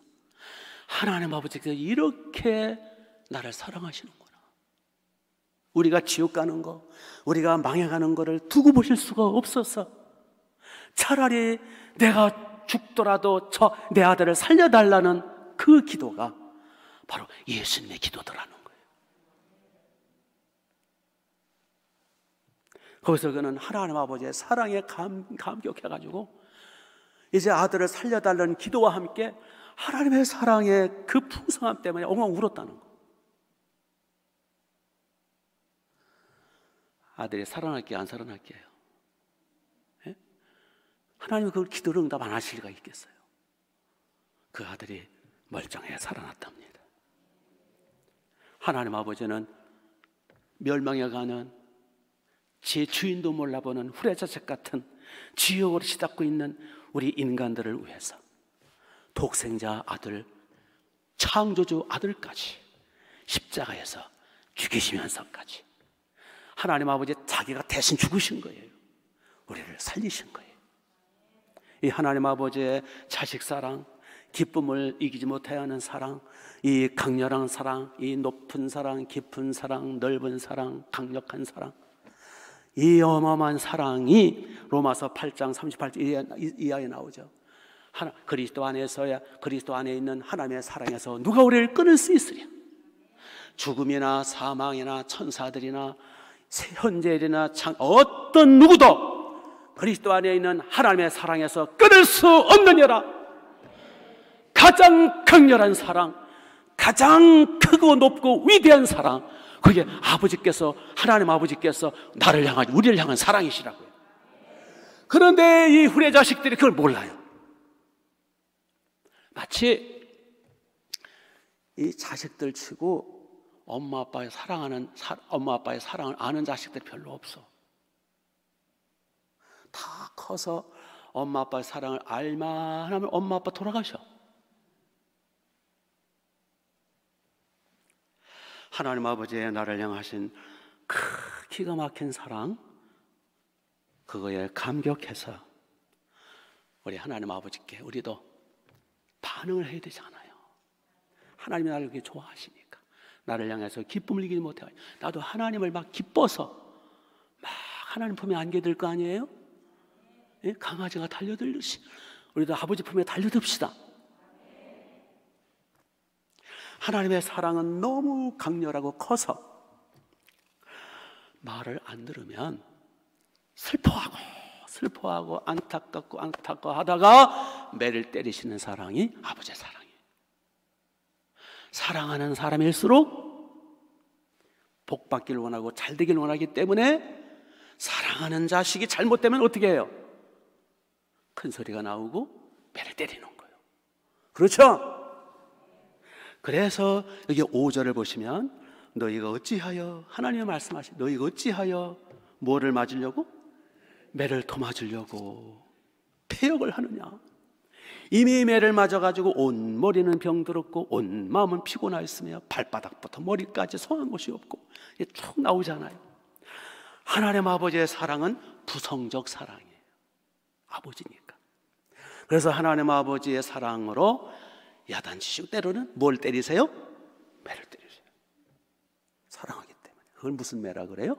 하나님 아버지께서 이렇게 나를 사랑하시는구나. 우리가 지옥 가는 거, 우리가 망해가는 거를 두고 보실 수가 없어서 차라리 내가 죽더라도 내 아들을 살려달라는 그 기도가 바로 예수님의 기도더라는 거예요. 거기서 그는 하나님 아버지의 사랑에 감격해가지고 이제 아들을 살려달라는 기도와 함께 하나님의 사랑의 그 풍성함 때문에 엉엉 울었다는 거. 아들이 살아날게요, 안 살아날게요? 예? 하나님이 그걸 기도를 응답 안 하실 리가 있겠어요? 그 아들이 멀쩡해 살아났답니다. 하나님 아버지는 멸망해가는 제 주인도 몰라보는 후레자식 같은 지옥으로 치닫고 있는 우리 인간들을 위해서 독생자 아들, 창조주 아들까지 십자가에서 죽이시면서까지 하나님 아버지 자기가 대신 죽으신 거예요. 우리를 살리신 거예요. 이 하나님 아버지의 자식 사랑, 기쁨을 이기지 못해 하는 사랑, 이 강렬한 사랑, 이 높은 사랑, 깊은 사랑, 넓은 사랑, 강력한 사랑, 이 어마어마한 사랑이 로마서 8장 38절 이하에 나오죠. 그리스도 안에서야, 그리스도 안에 있는 하나님의 사랑에서 누가 우리를 끊을 수 있으랴. 죽음이나 사망이나 천사들이나 현재일이나 어떤 누구도 그리스도 안에 있는 하나님의 사랑에서 끊을 수 없느니라. 가장 강렬한 사랑, 가장 크고 높고 위대한 사랑, 그게 아버지께서, 하나님 아버지께서 나를 향한, 우리를 향한 사랑이시라고요. 그런데 이 후레 자식들이 그걸 몰라요. 마치 이 자식들 치고 엄마 아빠의 사랑을 아는 자식들이 별로 없어. 다 커서 엄마 아빠의 사랑을 알만하면 엄마 아빠 돌아가셔. 하나님 아버지의 나를 향하신 그 기가 막힌 사랑, 그거에 감격해서 우리 하나님 아버지께 우리도 반응을 해야 되지 않아요? 하나님이 나를 그렇게 좋아하시니까, 나를 향해서 기쁨을 이기지 못해 나도 하나님을 막 기뻐서 막 하나님 품에 안게 될 거 아니에요? 예? 강아지가 달려들듯이 우리도 아버지 품에 달려듭시다. 하나님의 사랑은 너무 강렬하고 커서 말을 안 들으면 슬퍼하고 안타깝고 하다가 매를 때리시는 사랑이 아버지의 사랑이에요. 사랑하는 사람일수록 복 받기를 원하고 잘 되기를 원하기 때문에 사랑하는 자식이 잘못되면 어떻게 해요? 큰 소리가 나오고 매를 때리는 거예요. 그렇죠? 그래서 여기 5절을 보시면 너희가 어찌하여, 하나님이 말씀하신 너희가 어찌하여 뭐를 맞으려고? 매를 토맞으려고 패역을 하느냐. 이미 매를 맞아가지고 온 머리는 병들었고 온 마음은 피곤하였으며 발바닥부터 머리까지 성한 곳이 없고 이게 쭉 나오잖아요. 하나님 아버지의 사랑은 부성적 사랑이에요. 아버지니까. 그래서 하나님 아버지의 사랑으로 야단치시고 때로는 뭘 때리세요? 매를 때리세요. 사랑하기 때문에. 그걸 무슨 매라 그래요?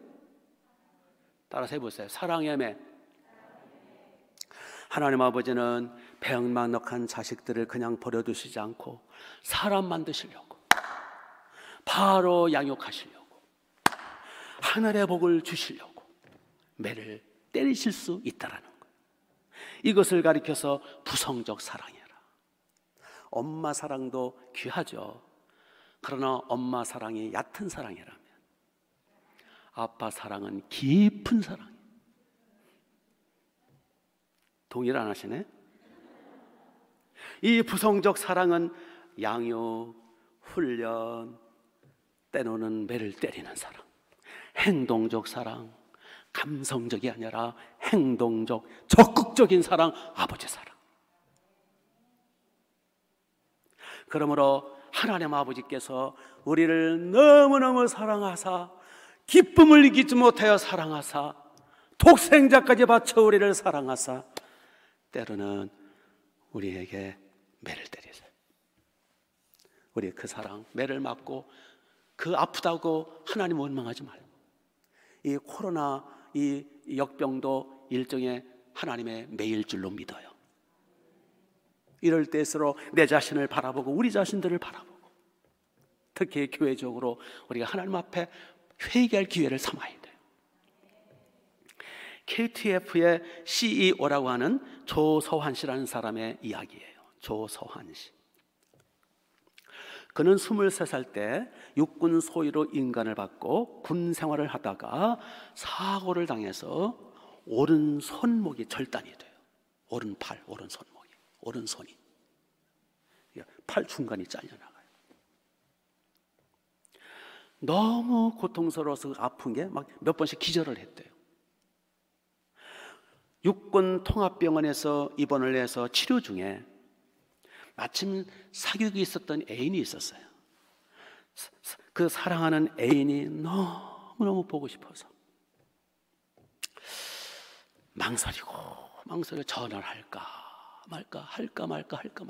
따라서 해보세요. 사랑의 매. 하나님 아버지는 배은망덕한 자식들을 그냥 버려두시지 않고 사람 만드시려고, 바로 양육하시려고, 하늘의 복을 주시려고 매를 때리실 수 있다라는 거예요. 이것을 가리켜서 부성적 사랑이라. 엄마 사랑도 귀하죠. 그러나 엄마 사랑이 얕은 사랑이라면 아빠 사랑은 깊은 사랑이에요. 동의를 안 하시네? 이 부성적 사랑은 양육, 훈련, 때로는 매를 때리는 사랑, 행동적 사랑, 감성적이 아니라 행동적, 적극적인 사랑, 아버지 사랑. 그러므로 하나님 아버지께서 우리를 너무너무 사랑하사 기쁨을 이기지 못하여 사랑하사 독생자까지 바쳐 우리를 사랑하사 때로는 우리에게 매를 때리세요. 우리 그 사랑, 매를 맞고 그 아프다고 하나님 원망하지 말고, 이 코로나 이 역병도 일종의 하나님의 매일 줄로 믿어요. 이럴 때일수록 내 자신을 바라보고 우리 자신들을 바라보고, 특히 교회적으로 우리가 하나님 앞에 회개할 기회를 삼아야 돼요. KTF의 CEO라고 하는 조서환 씨라는 사람의 이야기예요. 조서환 씨. 그는 23살 때 육군 소위로 인간을 받고 군 생활을 하다가 사고를 당해서 오른 손목이 절단이 돼요. 오른팔, 오른 손목이, 오른손이, 팔 중간이 잘려나가요. 너무 고통스러워서 아픈 게 막 몇 번씩 기절을 했대요. 육군 통합병원에서 입원을 해서 치료 중에 마침 사귀고 있었던 애인이 있었어요. 그 사랑하는 애인이 너무너무 보고 싶어서 망설이고 전화를 할까 말까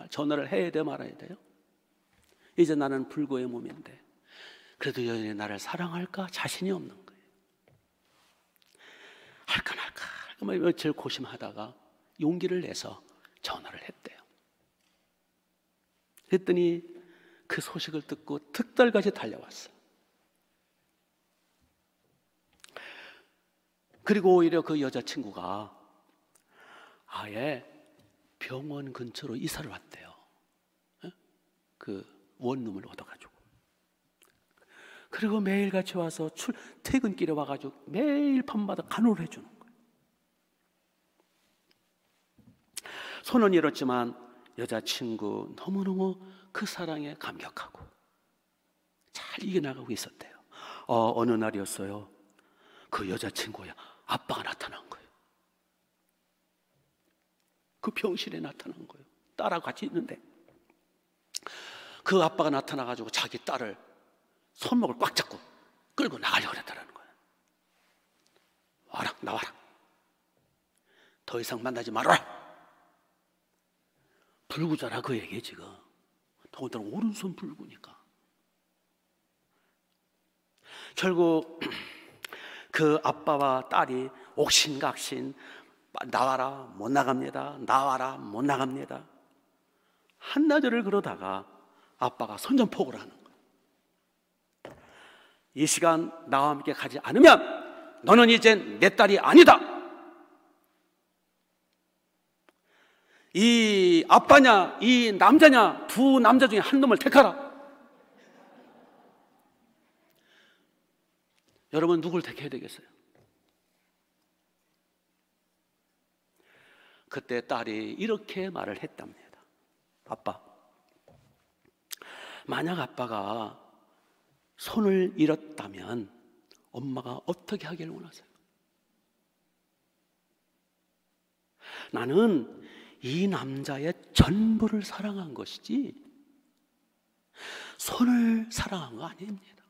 전화를 해야 돼 말아야 돼요. 이제 나는 불구의 몸인데 그래도 여인이 나를 사랑할까 자신이 없는 거예요. 할까 말까 며칠 고심하다가 용기를 내서 전화를 했대요. 그랬더니 그 소식을 듣고 득달같이 달려왔어요. 그리고 오히려 그 여자친구가 아예 병원 근처로 이사를 왔대요. 그 원룸을 얻어가지고. 그리고 매일같이 와서 퇴근길에 와가지고 매일 밤마다 간호를 해주는 거예요. 손은 잃었지만 여자친구 너무너무 그 사랑에 감격하고 잘 이겨나가고 있었대요. 어느 날이었어요. 그 여자친구의 아빠가 나타난 거예요. 그 병실에 나타난 거예요. 딸하고 같이 있는데 그 아빠가 나타나가지고 자기 딸을 손목을 꽉 잡고 끌고 나가려고 그랬다는 거예요. 와라, 나와라. 더 이상 만나지 말아라. 불구잖아 그 얘기 지금. 더군다나 오른손 불구니까. 결국 그 아빠와 딸이 옥신각신 나와라 못 나갑니다. 나와라 못 나갑니다. 한나절을 그러다가 아빠가 선전포고를 하는 거예요. 이 시간 나와 함께 가지 않으면 너는 이젠 내 딸이 아니다. 이 아빠냐 이 남자냐 두 남자 중에 한 놈을 택하라. 여러분 누굴 택해야 되겠어요? 그때 딸이 이렇게 말을 했답니다. 아빠, 만약 아빠가 손을 잃었다면 엄마가 어떻게 하길 원하세요? 나는 이 남자의 전부를 사랑한 것이지 손을 사랑한 거 아닙니다.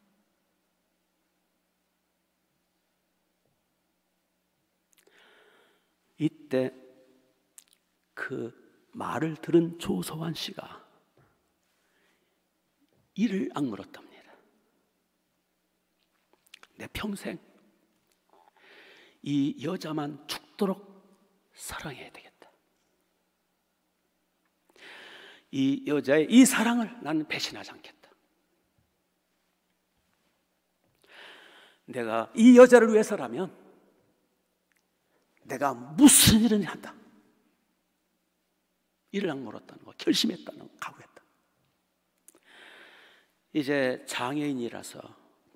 이때 그 말을 들은 조서환 씨가 이를 악물었답니다. 내 평생 이 여자만 죽도록 사랑해야 되겠다. 이 여자의 이 사랑을 나는 배신하지 않겠다. 내가 이 여자를 위해서라면 내가 무슨 일을 한다. 이를 악물었다는 거, 결심했다는 거, 각오했다. 이제 장애인이라서,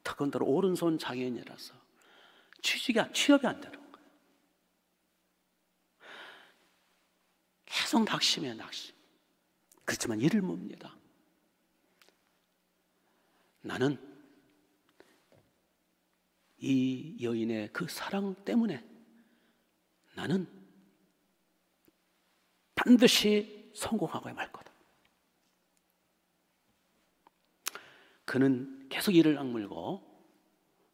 더군다나 오른손 장애인이라서 취업이 안 되는 거예요. 계속 낙심이에요, 낙심. 그렇지만 이를 뭡니다. 나는 이 여인의 그 사랑 때문에 나는 반드시 성공하고 말 거다. 그는 계속 이를 악물고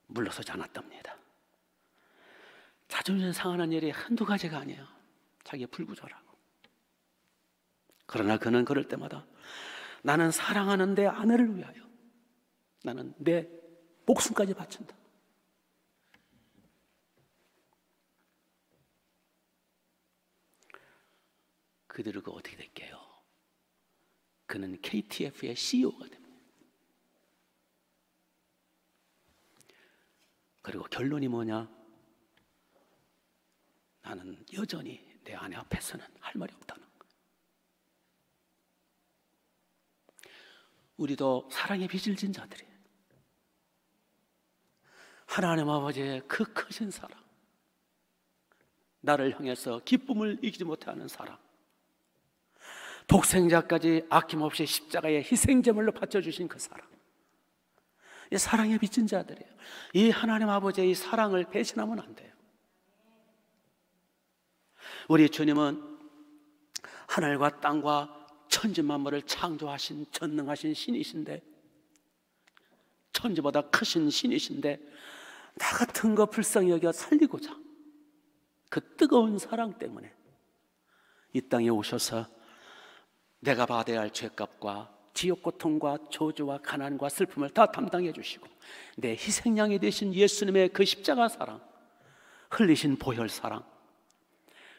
물러서지 않았답니다. 자존심 상하는 일이 한두 가지가 아니에요. 자기의 불구조라고. 그러나 그는 그럴 때마다 나는 사랑하는 내 아내를 위하여 나는 내 목숨까지 바친다. 그대로 그 어떻게 될게요? 그는 KTF의 CEO가 됩니다. 그리고 결론이 뭐냐? 나는 여전히 내 아내 앞에서는 할 말이 없다는 거예요. 우리도 사랑의 빚을 진 자들이에요. 하나님 아버지의 그 크신 사랑, 나를 향해서 기쁨을 이기지 못하는 사랑, 독생자까지 아낌없이 십자가의 희생제물로 바쳐주신 그 사랑, 이 사랑에 빚진 자들이에요. 이 하나님 아버지의 이 사랑을 배신하면 안 돼요. 우리 주님은 하늘과 땅과 천지만물을 창조하신 전능하신 신이신데, 천지보다 크신 신이신데 나 같은 거 불쌍히 여겨 살리고자 그 뜨거운 사랑 때문에 이 땅에 오셔서 내가 받아야 할 죄값과 지옥 고통과 저주와 가난과 슬픔을 다 담당해 주시고 내 희생양이 되신 예수님의 그 십자가 사랑, 흘리신 보혈 사랑,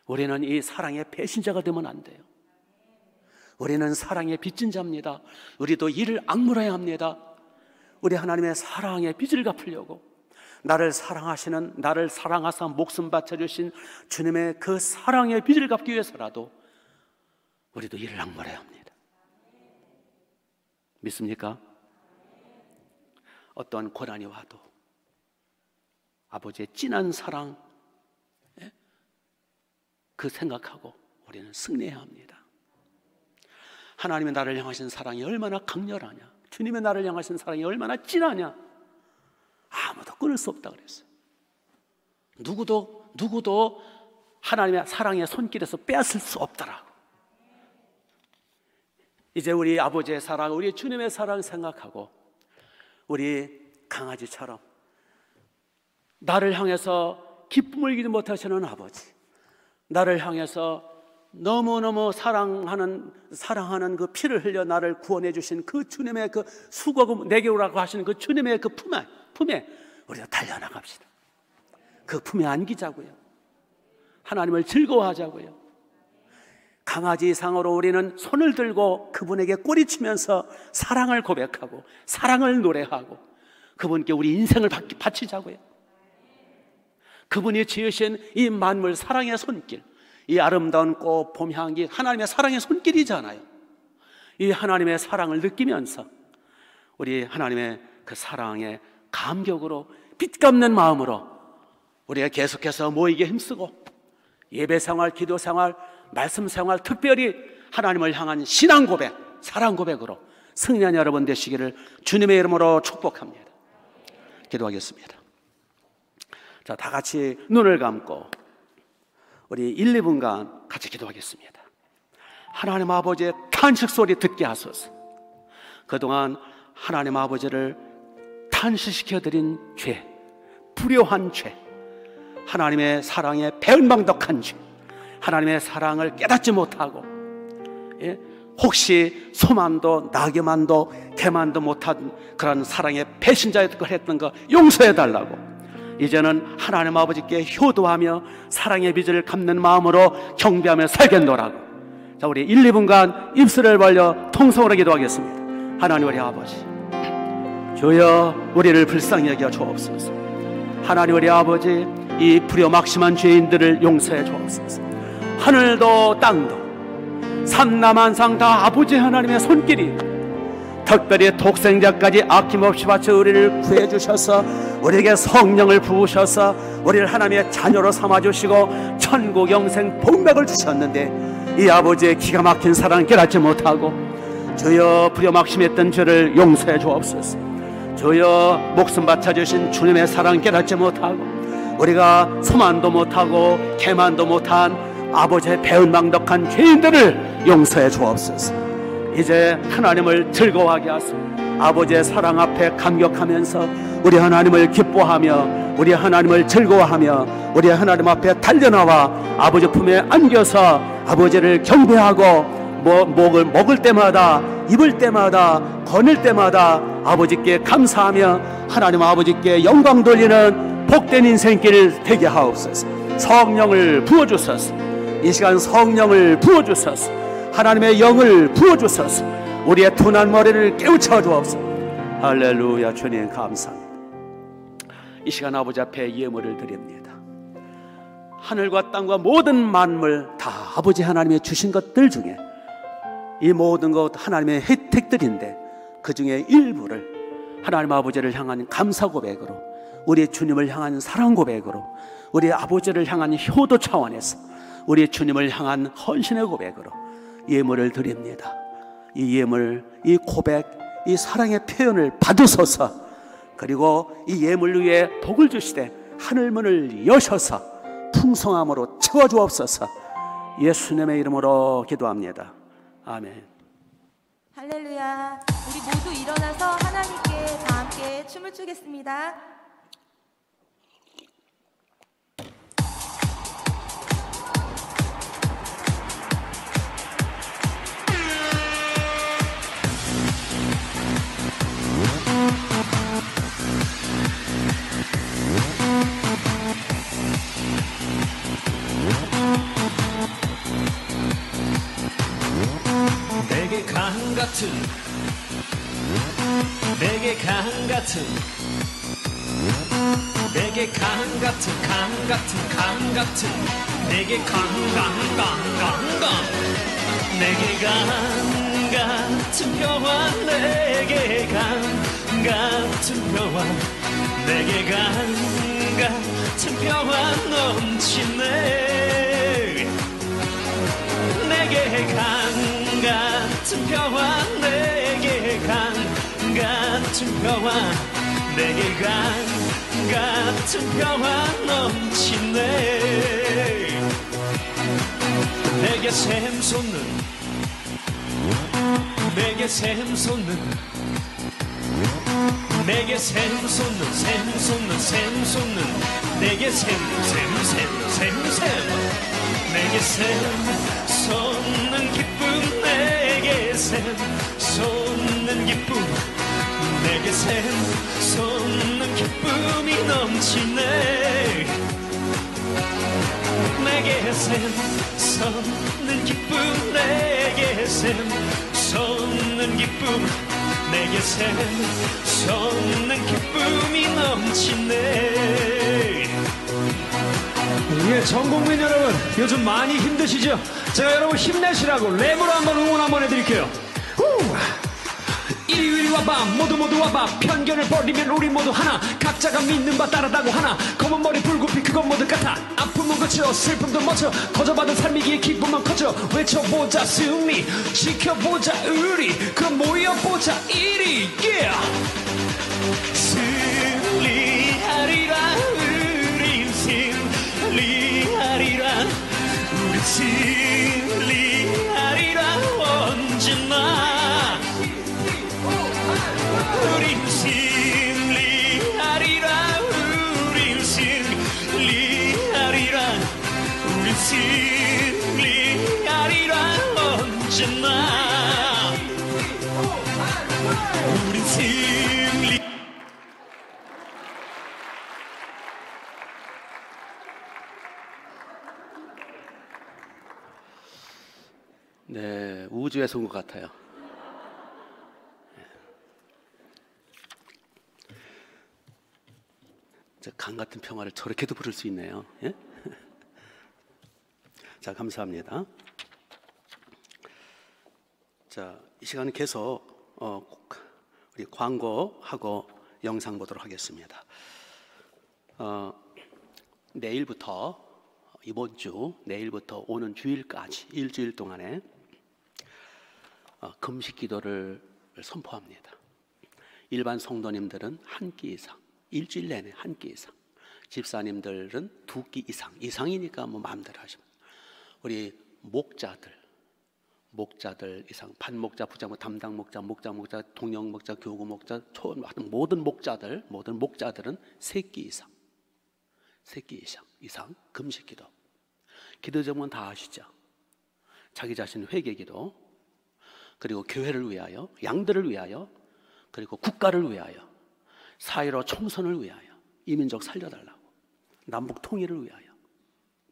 우리는 이 사랑의 배신자가 되면 안 돼요. 우리는 사랑의 빚진 자입니다. 우리도 이를 악물어야 합니다. 우리 하나님의 사랑의 빚을 갚으려고 나를 사랑하시는, 나를 사랑하사 목숨 바쳐주신 주님의 그 사랑의 빚을 갚기 위해서라도 우리도 이를 악물어야 합니다. 믿습니까? 어떤 고난이 와도 아버지의 진한 사랑 그 생각하고 우리는 승리해야 합니다. 하나님의 나를 향하신 사랑이 얼마나 강렬하냐, 주님의 나를 향하신 사랑이 얼마나 진하냐, 아무도 끊을 수 없다 그랬어요. 누구도 하나님의 사랑의 손길에서 빼앗을 수 없더라고. 이제 우리 아버지의 사랑, 우리 주님의 사랑 생각하고 우리 강아지처럼 나를 향해서 기쁨을 이기지 못하시는 아버지, 나를 향해서 너무너무 사랑하는 그 피를 흘려 나를 구원해 주신 그 주님의 그 수고하고 내게 오라고 하시는 그 주님의 그 품에 우리가 달려나갑시다. 그 품에 안기자고요. 하나님을 즐거워하자고요. 강아지 이상으로 우리는 손을 들고 그분에게 꼬리치면서 사랑을 고백하고 사랑을 노래하고 그분께 우리 인생을 바치자고요. 그분이 지으신 이 만물 사랑의 손길, 이 아름다운 꽃, 봄 향기, 하나님의 사랑의 손길이잖아요. 이 하나님의 사랑을 느끼면서 우리 하나님의 그 사랑에 감격으로 빚 갚는 마음으로 우리가 계속해서 모이게 힘쓰고 예배 생활, 기도 생활, 말씀 생활, 특별히 하나님을 향한 신앙 고백, 사랑 고백으로 승리한 여러분 되시기를 주님의 이름으로 축복합니다. 기도하겠습니다. 자, 다 같이 눈을 감고 우리 1, 2분간 같이 기도하겠습니다. 하나님 아버지의 탄식 소리 듣게 하소서. 그동안 하나님 아버지를 탄식시켜드린 죄, 불효한 죄, 하나님의 사랑에 배은망덕한 죄, 하나님의 사랑을 깨닫지 못하고 혹시 소만도 나귀만도 개만도 못한 그런 사랑의 배신자였던 했던 거 용서해달라고, 이제는 하나님 아버지께 효도하며 사랑의 빚을 갚는 마음으로 경배하며 살겠노라고. 자, 우리 1, 2분간 입술을 벌려 통성으로 기도하겠습니다. 하나님 우리 아버지, 주여 우리를 불쌍히 여겨 주옵소서. 하나님 우리 아버지, 이 불효막심한 죄인들을 용서해 주옵소서. 하늘도 땅도 삼라만상 다 아버지 하나님의 손길이, 특별히 독생자까지 아낌없이 바쳐 우리를 구해주셔서 우리에게 성령을 부으셔서 우리를 하나님의 자녀로 삼아주시고 천국 영생 복맥을 주셨는데 이 아버지의 기가 막힌 사랑을 깨닫지 못하고 주여 불효막심했던 죄를 용서해 주옵소서. 주여 목숨 바쳐주신 주님의 사랑 깨닫지 못하고 우리가 소만도 못하고 개만도 못한 아버지의 배은망덕한 죄인들을 용서해 주옵소서. 이제 하나님을 즐거워하게 하소서. 아버지의 사랑 앞에 감격하면서 우리 하나님을 기뻐하며 우리 하나님을 즐거워하며 우리 하나님 앞에 달려나와 아버지 품에 안겨서 아버지를 경배하고 먹을 때마다 입을 때마다 거닐 때마다 아버지께 감사하며 하나님 아버지께 영광 돌리는 복된 인생길 되게 하옵소서. 성령을 부어주소서. 이 시간 성령을 부어주소서. 하나님의 영을 부어주소서. 우리의 둔한 머리를 깨우쳐 주옵소서. 할렐루야. 주님 감사합니다. 이 시간 아버지 앞에 예물을 드립니다. 하늘과 땅과 모든 만물 다 아버지 하나님의 주신 것들 중에 이 모든 것 하나님의 혜택들인데 그 중에 일부를 하나님 아버지를 향한 감사 고백으로, 우리 주님을 향한 사랑 고백으로, 우리 아버지를 향한 효도 차원에서 우리 주님을 향한 헌신의 고백으로 예물을 드립니다. 이 예물, 이 고백, 이 사랑의 표현을 받으소서. 그리고 이 예물 위에 복을 주시되 하늘문을 여셔서 풍성함으로 채워주옵소서. 예수님의 이름으로 기도합니다. 아멘. 할렐루야. 우리 모두 일어나서 하나님께 다 함께 춤을 추겠습니다. 내게 강 같은 내게 강 같은 내게 강 같은 강 같은 강 같은 내게 강 내게 강 같은 평화 내게 강 같은 평화 내게 강 같은 평화 넘치네 내게 강 같은 평화 내게 강 같은 평화 내게 강 같은 평화 넘치네 내게 샘솟는 내게 샘솟는 내게 샘솟는 샘솟는 내게 샘샘샘샘샘 내게 샘솟는 기쁨 내게 샘솟는 기쁨 내게 샘솟는 기쁨이 넘치네 내게 샘솟는 기쁨 내게 샘솟는 기쁨 내게 샘솟는 기쁨이 넘치네 예, 전국민 여러분 요즘 많이 힘드시죠? 제가 여러분 힘내시라고 랩으로 한번 응원 한번 해드릴게요. 이리 와봐 모두 와봐 편견을 버리면 우리 모두 하나 각자가 믿는 바 따르다고 하나 검은 머리 불구피 그건 모두 같아 아픔은 그쳐 슬픔도 멎쳐 거저받은 삶이기에 기쁨만 커져 외쳐보자 승리 지켜보자 의리 그럼 모여보자 이리 yeah. 승리하리라 우린 승리하리라 우리 승리하리라 언제나 우린 승리하리라 우린 승리하리라 우린 승리하리라 언제나 우린 승리 네, 우주에서 온 것 같아요. 강 같은 평화를 저렇게도 부를 수 있네요. 예? 자, 감사합니다. 자, 이 시간은 계속 우리 광고하고 영상 보도록 하겠습니다. 내일부터 이번 주 내일부터 오는 주일까지 일주일 동안에 금식 기도를 선포합니다. 일반 성도님들은 한 끼 이상, 일주일 내내 한 끼 이상, 집사님들은 2끼 이상, 이상이니까 뭐 마음대로 하시면, 우리 목자들 이상, 반목자, 부장목, 담당 목자, 목자, 동영 목자, 교구 목자, 모든 목자들은 3끼 이상 금식기도. 기도 제목은 다 아시죠? 자기 자신 회개기도, 그리고 교회를 위하여, 양들을 위하여, 그리고 국가를 위하여, 사회로 총선을 위하여, 이민족 살려달라고, 남북 통일을 위하여.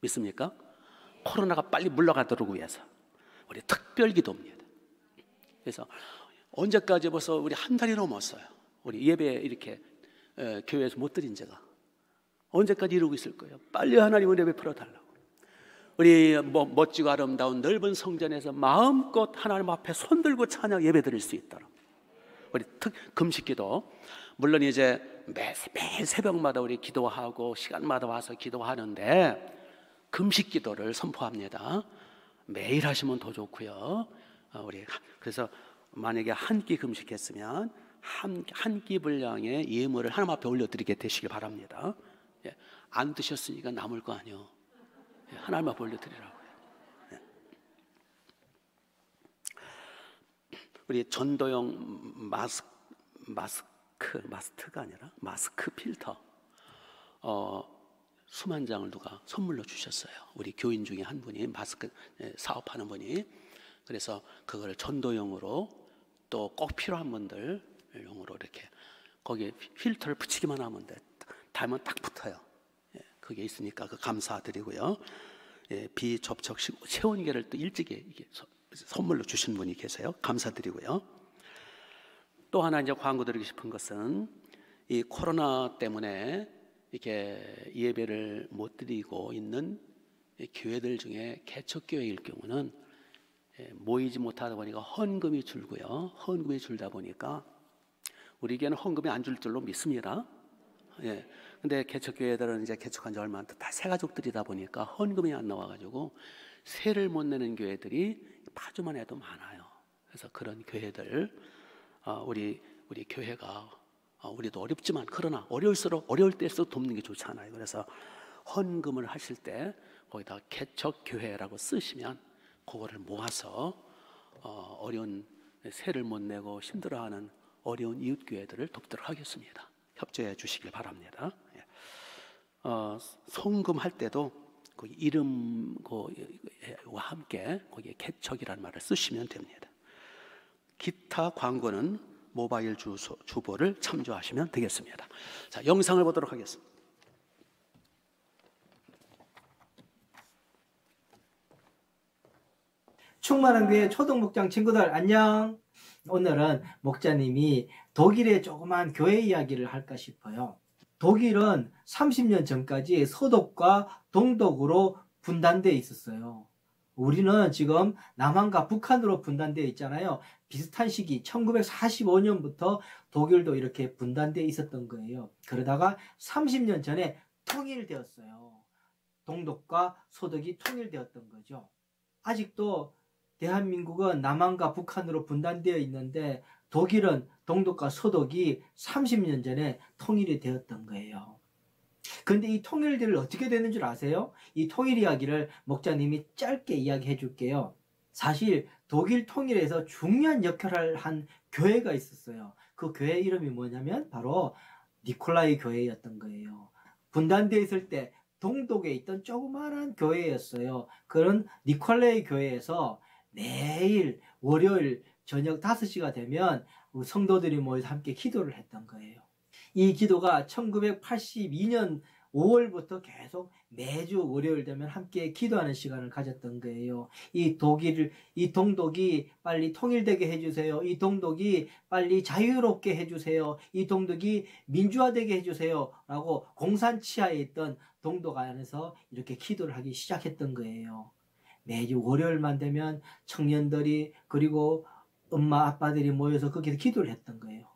믿습니까? 코로나가 빨리 물러가도록 위해서 우리 특별 기도입니다. 그래서 언제까지 벌써 우리 한 달이 넘었어요. 우리 예배 이렇게 교회에서 못 드린 제가 언제까지 이러고 있을 거예요? 빨리 하나님은 예배 풀어달라고. 우리 멋지고 아름다운 넓은 성전에서 마음껏 하나님 앞에 손들고 찬양 예배 드릴 수 있도록 우리 금식기도, 물론 이제 매 새벽마다 우리 기도하고 시간마다 와서 기도하는데 금식기도를 선포합니다. 매일 하시면 더 좋고요. 우리 그래서 만약에 한 끼 금식했으면 한 끼 분량의 예물을 하나님 앞에 올려드리게 되시길 바랍니다. 예, 안 드셨으니까 남을 거 아니요. 예, 하나님 앞에 올려드리라고요. 예. 우리 전도용 마스크가 아니라 마스크 필터 수만 장을 누가 선물로 주셨어요. 우리 교인 중에 한 분이 마스크 사업하는 분이. 그래서 그걸 전도용으로 또 꼭 필요한 분들 용으로 이렇게 거기에 필터를 붙이기만 하면 돼. 달면 딱 붙어요. 예, 그게 있으니까 그 감사드리고요. 예, 비접촉식 체온계를 또 일찍이 이게 선물로 주신 분이 계세요. 감사드리고요. 또 하나 이제 광고 드리고 싶은 것은 이 코로나 때문에 이렇게 예배를 못 드리고 있는 교회들 중에 개척교회일 경우는 모이지 못하다 보니까 헌금이 줄고요. 헌금이 줄다 보니까 우리 교회는 헌금이 안 줄 줄로 믿습니다. 예. 근데 개척교회들은 이제 개척한 지 얼마 안 돼 다 새가족들이다 보니까 헌금이 안 나와가지고 세를 못 내는 교회들이 파주만 해도 많아요. 그래서 그런 교회들 우리 교회가 우리도 어렵지만 그러나 어려울 때일수록 돕는 게 좋잖아요. 그래서 헌금을 하실 때 거기다 개척교회라고 쓰시면 그거를 모아서 어려운 세를 못 내고 힘들어하는 어려운 이웃교회들을 돕도록 하겠습니다. 협조해 주시길 바랍니다. 성금할 때도 그 이름과 함께 거기에 개척이라는 말을 쓰시면 됩니다. 기타 광고는 모바일 주보를 참조하시면 되겠습니다. 자, 영상을 보도록 하겠습니다. 충만한 교회 초등목장 친구들 안녕. 오늘은 목자님이 독일의 조그만 교회 이야기를 할까 싶어요. 독일은 30년 전까지 서독과 동독으로 분단되어 있었어요. 우리는 지금 남한과 북한으로 분단되어 있잖아요. 비슷한 시기 1945년부터 독일도 이렇게 분단되어 있었던 거예요. 그러다가 30년 전에 통일되었어요. 동독과 서독이 통일되었던 거죠. 아직도 대한민국은 남한과 북한으로 분단되어 있는데 독일은 동독과 서독이 30년 전에 통일이 되었던 거예요. 그런데 이 통일들을 어떻게 되는 줄 아세요? 이 통일 이야기를 목자님이 짧게 이야기해 줄게요. 사실 독일 통일에서 중요한 역할을 한 교회가 있었어요. 그 교회 이름이 뭐냐면 바로 니콜라이 교회였던 거예요. 분단되어 있을 때 동독에 있던 조그마한 교회였어요. 그런 니콜라이 교회에서 매일 월요일 저녁 5시가 되면 성도들이 모여서 함께 기도를 했던 거예요. 이 기도가 1982년 5월부터 계속 매주 월요일 되면 함께 기도하는 시간을 가졌던 거예요. 이 동독이 빨리 통일되게 해주세요. 이 동독이 빨리 자유롭게 해주세요. 이 동독이 민주화되게 해주세요. 라고 공산 치하에 있던 동독 안에서 이렇게 기도를 하기 시작했던 거예요. 매주 월요일만 되면 청년들이 그리고 엄마 아빠들이 모여서 거기서 기도를 했던 거예요.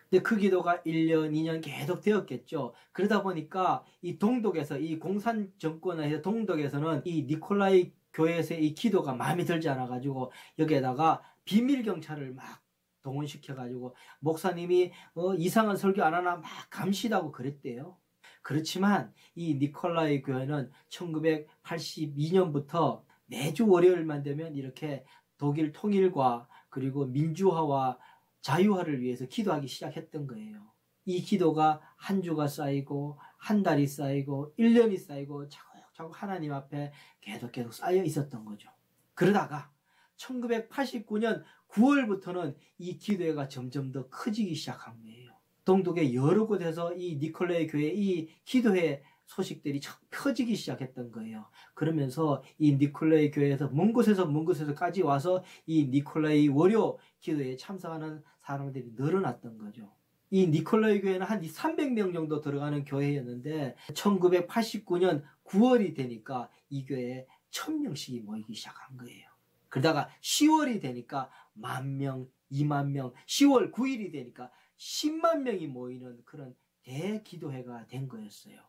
근데 그 기도가 1년, 2년 계속 되었겠죠. 그러다 보니까 이 동독에서, 이 공산 정권에서 동독에서는 이 니콜라이 교회에서의 이 기도가 마음에 들지 않아가지고 여기에다가 비밀경찰을 막 동원시켜가지고 목사님이 이상한 설교 안 하나 막 감시하고 그랬대요. 그렇지만 이 니콜라이 교회는 1982년부터 매주 월요일만 되면 이렇게 독일 통일과 그리고 민주화와 자유화를 위해서 기도하기 시작했던 거예요. 이 기도가 한 주가 쌓이고 한 달이 쌓이고 1년이 쌓이고 자꾸 하나님 앞에 계속 쌓여 있었던 거죠. 그러다가 1989년 9월부터는 이 기도회가 점점 더 커지기 시작한 거예요. 동독의 여러 곳에서 이 니콜라이 교회 이 기도회 소식들이 퍼지기 시작했던 거예요. 그러면서 이 니콜라이 교회에서 먼 곳에서까지 와서 이 니콜라이 월요 기도회에 참석하는 사람들이 늘어났던 거죠. 이 니콜라이 교회는 한 300명 정도 들어가는 교회였는데 1989년 9월이 되니까 이 교회에 1000명씩이 모이기 시작한 거예요. 그러다가 10월이 되니까 10,000명, 20,000명, 10월 9일이 되니까 10만 명이 모이는 그런 대기도회가 된 거였어요.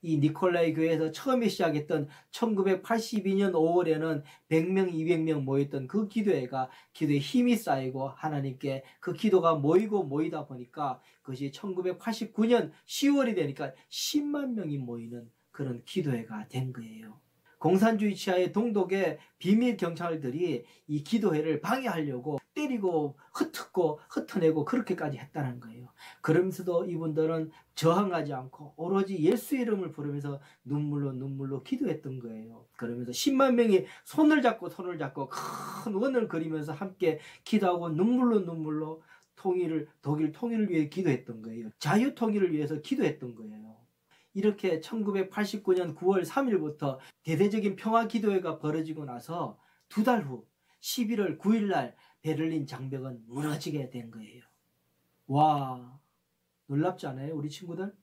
이 니콜라이 교회에서 처음에 시작했던 1982년 5월에는 100명, 200명 모였던 그 기도회가 기도에 힘이 쌓이고 하나님께 그 기도가 모이다 보니까 그것이 1989년 10월이 되니까 10만 명이 모이는 그런 기도회가 된 거예요. 공산주의 치하의 동독의 비밀 경찰들이 이 기도회를 방해하려고 때리고 흩어내고 그렇게까지 했다는 거예요. 그러면서도 이분들은 저항하지 않고 오로지 예수 이름을 부르면서 눈물로 기도했던 거예요. 그러면서 10만 명이 손을 잡고 큰 원을 그리면서 함께 기도하고 눈물로 독일 통일을 위해 기도했던 거예요. 자유 통일을 위해서 기도했던 거예요. 이렇게 1989년 9월 3일부터 대대적인 평화 기도회가 벌어지고 나서 2달 후 11월 9일 날 베를린 장벽은 무너지게 된 거예요. 와, 놀랍지 않아요, 우리 친구들?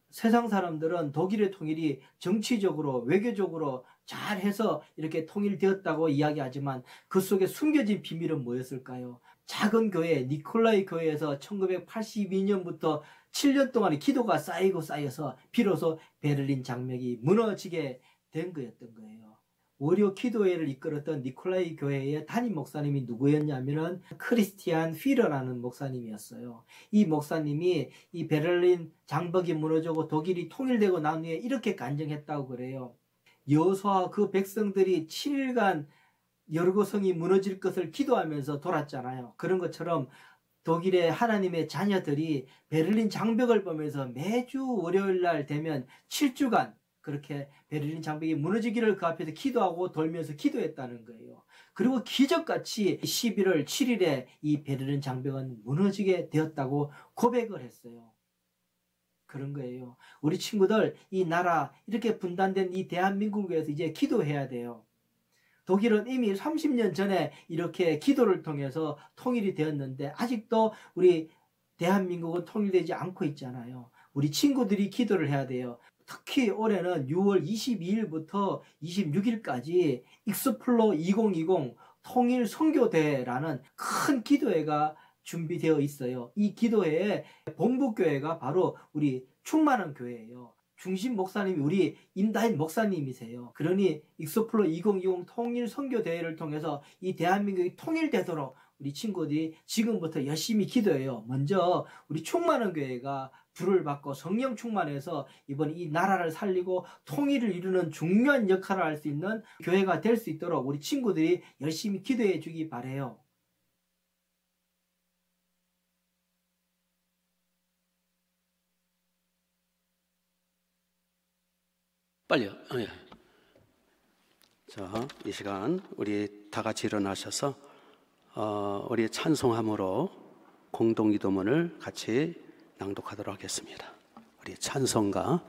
세상 사람들은 독일의 통일이 정치적으로 외교적으로 잘해서 이렇게 통일되었다고 이야기하지만 그 속에 숨겨진 비밀은 뭐였을까요? 작은 교회 니콜라이 교회에서 1982년부터 7년 동안의 기도가 쌓여서 비로소 베를린 장벽이 무너지게 된 거였던 거예요. 월요 기도회를 이끌었던 니콜라이 교회의 담임 목사님이 누구였냐면은 크리스티안 휘러라는 목사님이었어요. 이 목사님이 이 베를린 장벽이 무너지고 독일이 통일되고 난 후에 이렇게 간증했다고 그래요. 여호수아와 그 백성들이 7일간 여리고 성이 무너질 것을 기도하면서 돌았잖아요. 그런 것처럼 독일의 하나님의 자녀들이 베를린 장벽을 보면서 매주 월요일 날 되면 7주간 그렇게 베를린 장벽이 무너지기를 그 앞에서 기도하고 돌면서 기도했다는 거예요. 그리고 기적같이 11월 7일에 이 베를린 장벽은 무너지게 되었다고 고백을 했어요. 그런 거예요. 우리 친구들, 이 나라 이렇게 분단된 이 대한민국에서 이제 기도해야 돼요. 독일은 이미 30년 전에 이렇게 기도를 통해서 통일이 되었는데 아직도 우리 대한민국은 통일되지 않고 있잖아요. 우리 친구들이 기도를 해야 돼요. 특히 올해는 6월 22일부터 26일까지 익스플로 2020 통일 선교대회라는 큰 기도회가 준비되어 있어요. 이 기도회의 본부교회가 바로 우리 충만한 교회예요. 중심 목사님이 우리 임다인 목사님이세요. 그러니 익스플로 2020 통일 선교대회를 통해서 이 대한민국이 통일되도록 우리 친구들이 지금부터 열심히 기도해요. 먼저 우리 충만한 교회가 불을 받고 성령 충만해서 이번 이 나라를 살리고 통일을 이루는 중요한 역할을 할 수 있는 교회가 될 수 있도록 우리 친구들이 열심히 기도해 주기 바라요. 빨리요. 예. 자, 이 시간 우리 다 같이 일어나셔서 우리 찬송함으로 공동기도문을 같이 낭독하도록 하겠습니다. 우리 찬송가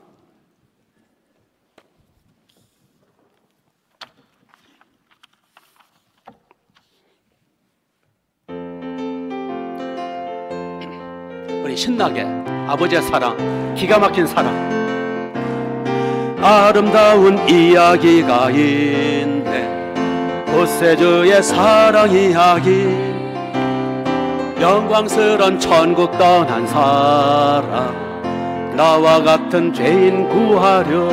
우리 신나게 아버지의 사랑, 기가 막힌 사랑, 아름다운 이야기가 있네. 오세주의 사랑 이야기, 영광스런 천국 떠난 사랑, 나와 같은 죄인 구하려.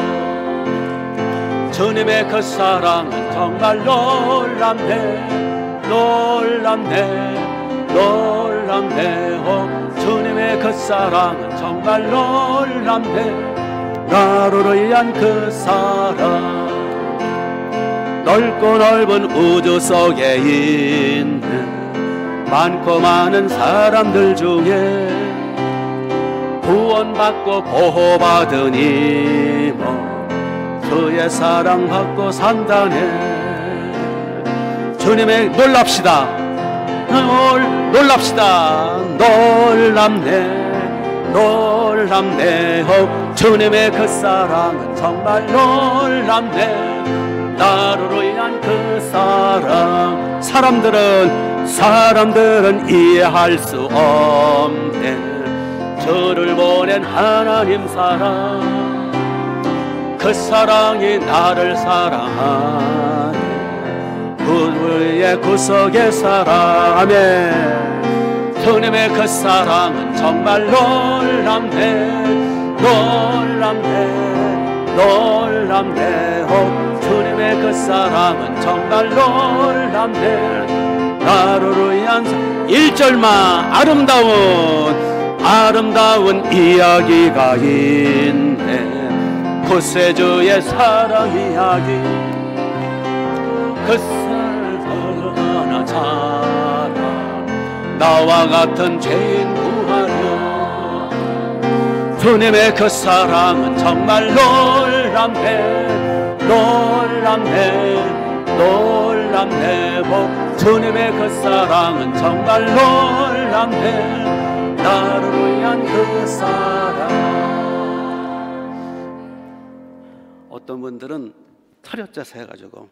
주님의 그 사랑은 정말 놀랍네, 놀랍네, 놀랍네. 주님의 그 사랑은 정말 놀랍네. 나로 위한 그 사랑, 넓고 넓은 우주 속에 있는 많고 많은 사람들 중에 구원받고 보호받은 이모 주의 사랑받고 산다네. 주님의 놀랍시다. 놀랍시다. 놀랍네. 놀랍네. 주님의 그 사랑은 정말 놀랍네. 나를 위한 그 사랑 사람들은 이해할 수 없네. 저를 보낸 하나님 사랑 그 사랑이 나를 사랑하네. 우리의 구속의 사랑 아멘. 주님의 그 사랑은 정말 놀랍네. 놀랍네. 놀랍네. 주님의 그 사랑은 정말 놀랍네. 나를 위한 1절만 아름다운 이야기가 있네. 구세주의 사랑 이야기. 그 사랑 자라 나와 같은 죄인 구하려. 주님의 그 사랑은 정말 놀랍네. 놀랍네. 놀랍네. 주님의 그 사랑은 정말 놀랍네. 나를 위한 그 사랑. 어떤 분들은 차렷자세 해가지고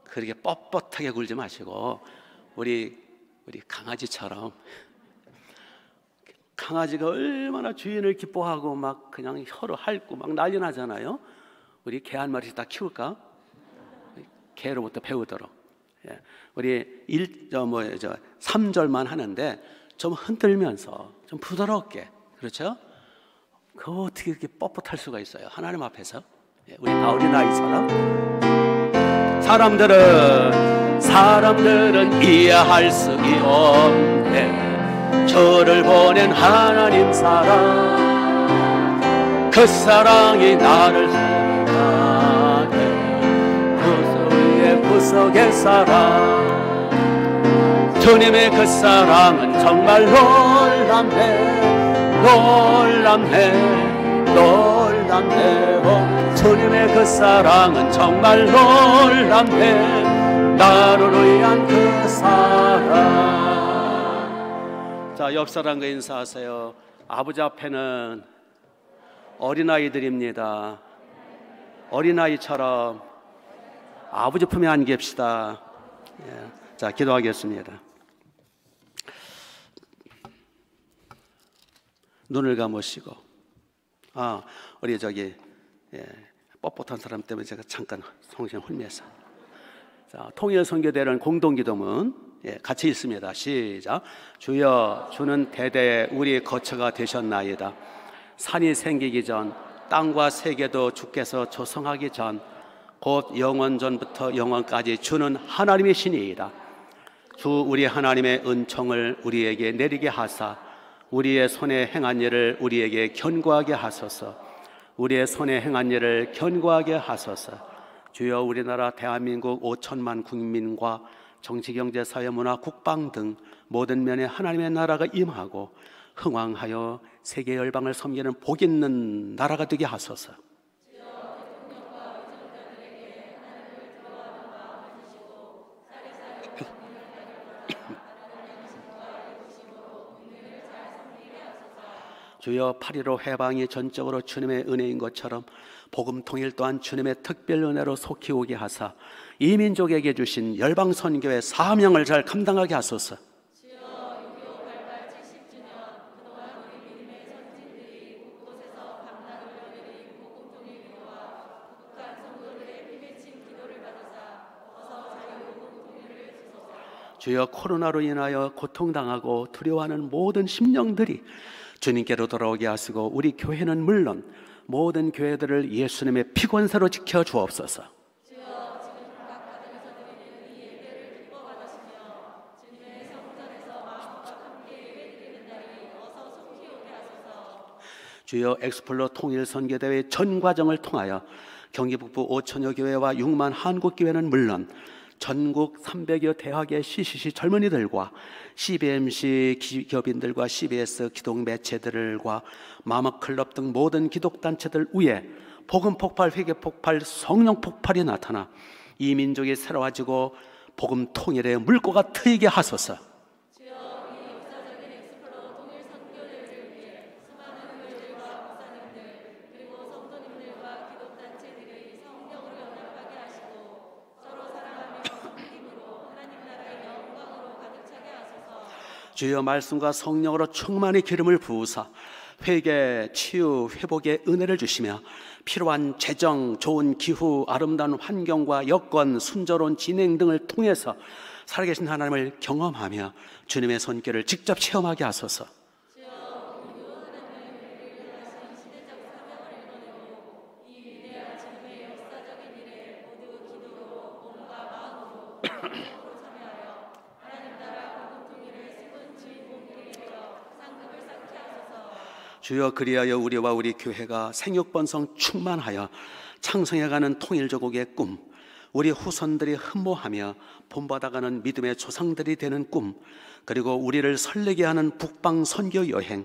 그렇게 뻣뻣하게 굴지 마시고 우리 강아지처럼, 강아지가 얼마나 주인을 기뻐하고 막 그냥 혀로 핥고 막 난리 나잖아요. 우리 개 한 마리씩 다 키울까? 개로부터 배우도록. 예. 우리 3절만 하는데 좀 흔들면서 좀 부드럽게, 그렇죠? 그거 어떻게 이렇게 뻣뻣할 수가 있어요? 하나님 앞에서. 예. 우리 어린아이처럼. 사람들은 이해할 수 없네. 저를 보낸 하나님 사랑 그 사랑이 나를 사랑하네. 구속의 사랑 주님의 그 사랑은 정말 놀랍네. 놀랍네. 놀랍네. 주님의 그 사랑은 정말 놀랍네. 나를 위한 그 사랑. 자, 옆 사람과 인사하세요. 아버지 앞에는 어린아이들입니다. 어린아이처럼 아버지 품에 안깁시다. 예. 자, 기도하겠습니다. 눈을 감으시고, 우리 저기 뻣뻣한 사람 때문에 제가 잠깐 성신 홀미해서. 자, 통일선교대는 공동기도문 같이 있습니다. 시작. 주여, 주는 대대 우리 거처가 되셨나이다. 산이 생기기 전, 땅과 세계도 주께서 조성하기 전, 곧 영원 전부터 영원까지 주는 하나님이시니이다. 주 우리 하나님의 은총을 우리에게 내리게 하사 우리의 손에 행한 일을 우리에게 견고하게 하소서. 우리의 손에 행한 일을 견고하게 하소서. 주여, 우리나라 대한민국 5천만 국민과 정치, 경제, 사회, 문화, 국방 등 모든 면에 하나님의 나라가 임하고 흥왕하여 세계 열방을 섬기는 복 있는 나라가 되게 하소서. 주여, 8.15 해방이 전적으로 주님의 은혜인 것처럼 복음 통일 또한 주님의 특별 은혜로 속히 오게 하사 이 민족에게 주신 열방 선교의 사명을 잘 감당하게 하소서. 주여, 6.25 발발 70주년 그동안 우리 믿음의 선진들이 곳곳에서 감당을 올려드린 복음 통일 기도와 북한 성도들의 피맺힌 기도를 받으사 어서 자유 복음 통일을 주소서. 주여, 코로나로 인하여 고통당하고 두려워하는 모든 심령들이 주님께로 돌아오게 하시고 우리 교회는 물론 모든 교회들을 예수님의 피권세로 지켜 주옵소서. 주여, 지금 각 가정에서 드리는 이 예배를 기뻐 받으시며 주님의 성전에서 마음과 함께 예배드리는 날이 어서 속히 오게 하소서. 주여, 엑스플로 통일 선교대회 전 과정을 통하여 경기 북부 5천여 교회와 6만 한국교회는 물론 전국 300여 대학의 CCC 젊은이들과 CBMC 기업인들과 CBS 기독 매체들과 마마클럽 등 모든 기독단체들 위에 복음 폭발, 회개 폭발, 성령 폭발이 나타나 이 민족이 새로워지고 복음 통일의 물꼬가 트이게 하소서. 주여 말씀과 성령으로 충만히 기름을 부으사 회개, 치유, 회복의 은혜를 주시며 필요한 재정, 좋은 기후, 아름다운 환경과 여건, 순조로운 진행 등을 통해서 살아계신 하나님을 경험하며 주님의 손길을 직접 체험하게 하소서. 주여 그리하여 우리와 우리 교회가 생육번성 충만하여 창성해가는 통일조국의 꿈, 우리 후손들이 흠모하며 본받아가는 믿음의 조상들이 되는 꿈, 그리고 우리를 설레게 하는 북방 선교 여행,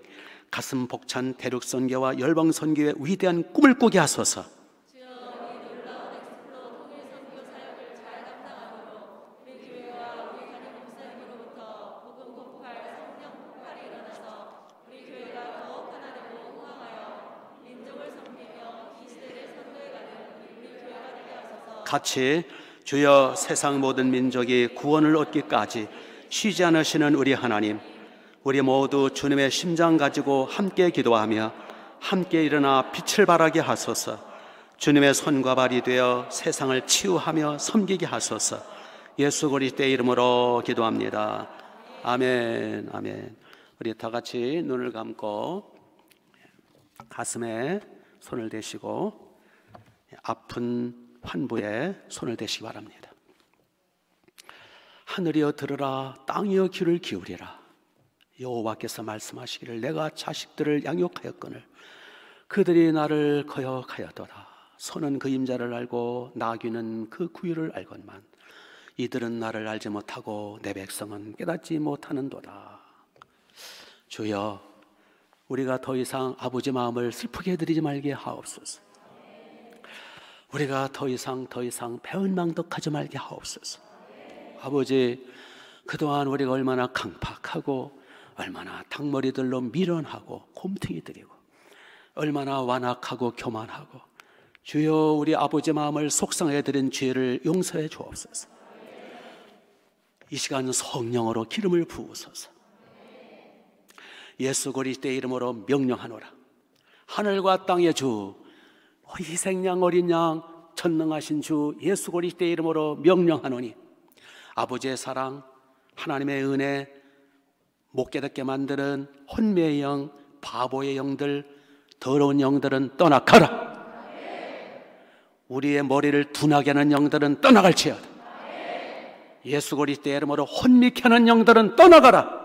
가슴 벅찬 대륙 선교와 열방 선교의 위대한 꿈을 꾸게 하소서. 같이 주여 세상 모든 민족이 구원을 얻기까지 쉬지 않으시는 우리 하나님, 우리 모두 주님의 심장 가지고 함께 기도하며 함께 일어나 빛을 발하게 하소서. 주님의 손과 발이 되어 세상을 치유하며 섬기게 하소서. 예수 그리스도의 이름으로 기도합니다. 아멘. 아멘. 우리 다 같이 눈을 감고 가슴에 손을 대시고 아픈 환부에 손을 대시기 바랍니다. 하늘이여 들으라, 땅이여 귀를 기울이라. 여호와께서 말씀하시기를 내가 자식들을 양육하였거늘 그들이 나를 거역하였도다. 소는 그 임자를 알고 나귀는 그 구유를 알건만 이들은 나를 알지 못하고 내 백성은 깨닫지 못하는도다. 주여, 우리가 더 이상 아버지 마음을 슬프게 해드리지 말게 하옵소서. 우리가 더 이상 배은망덕하지 말게 하옵소서. 아버지, 그동안 우리가 얼마나 강팍하고 얼마나 닭머리들로 미련하고 곰탱이 들이고 얼마나 완악하고 교만하고, 주여 우리 아버지 마음을 속상해 드린 죄를 용서해 주옵소서. 이 시간 성령으로 기름을 부으소서. 예수 그리스도의 이름으로 명령하노라. 하늘과 땅의 주, 희생양 어린 양 전능하신 주 예수 그리스도의 이름으로 명령하노니 아버지의 사랑, 하나님의 은혜, 못 깨닫게 만드는 혼미의 영, 바보의 영들, 더러운 영들은 떠나가라. 우리의 머리를 둔하게 하는 영들은 떠나갈지어다. 예수 그리스도의 이름으로 혼미케 하는 영들은 떠나가라.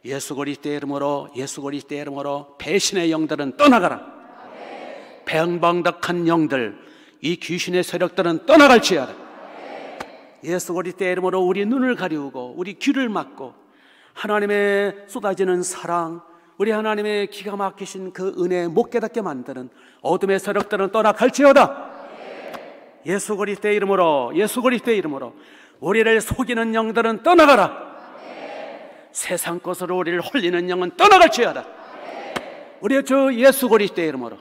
예수 그리스도의 이름으로 배신의 영들은 떠나가라. 배은방덕한 영들, 이 귀신의 세력들은 떠나갈지어다. 예수 그리스도의 이름으로 우리 눈을 가리우고 우리 귀를 막고 하나님의 쏟아지는 사랑, 우리 하나님의 기가 막히신 그 은혜 못 깨닫게 만드는 어둠의 세력들은 떠나갈지어다. 예수 그리스도의 이름으로 우리를 속이는 영들은 떠나가라. 세상 것으로 우리를 홀리는 영은 떠나갈지어다. 우리 주 예수 그리스도의 이름으로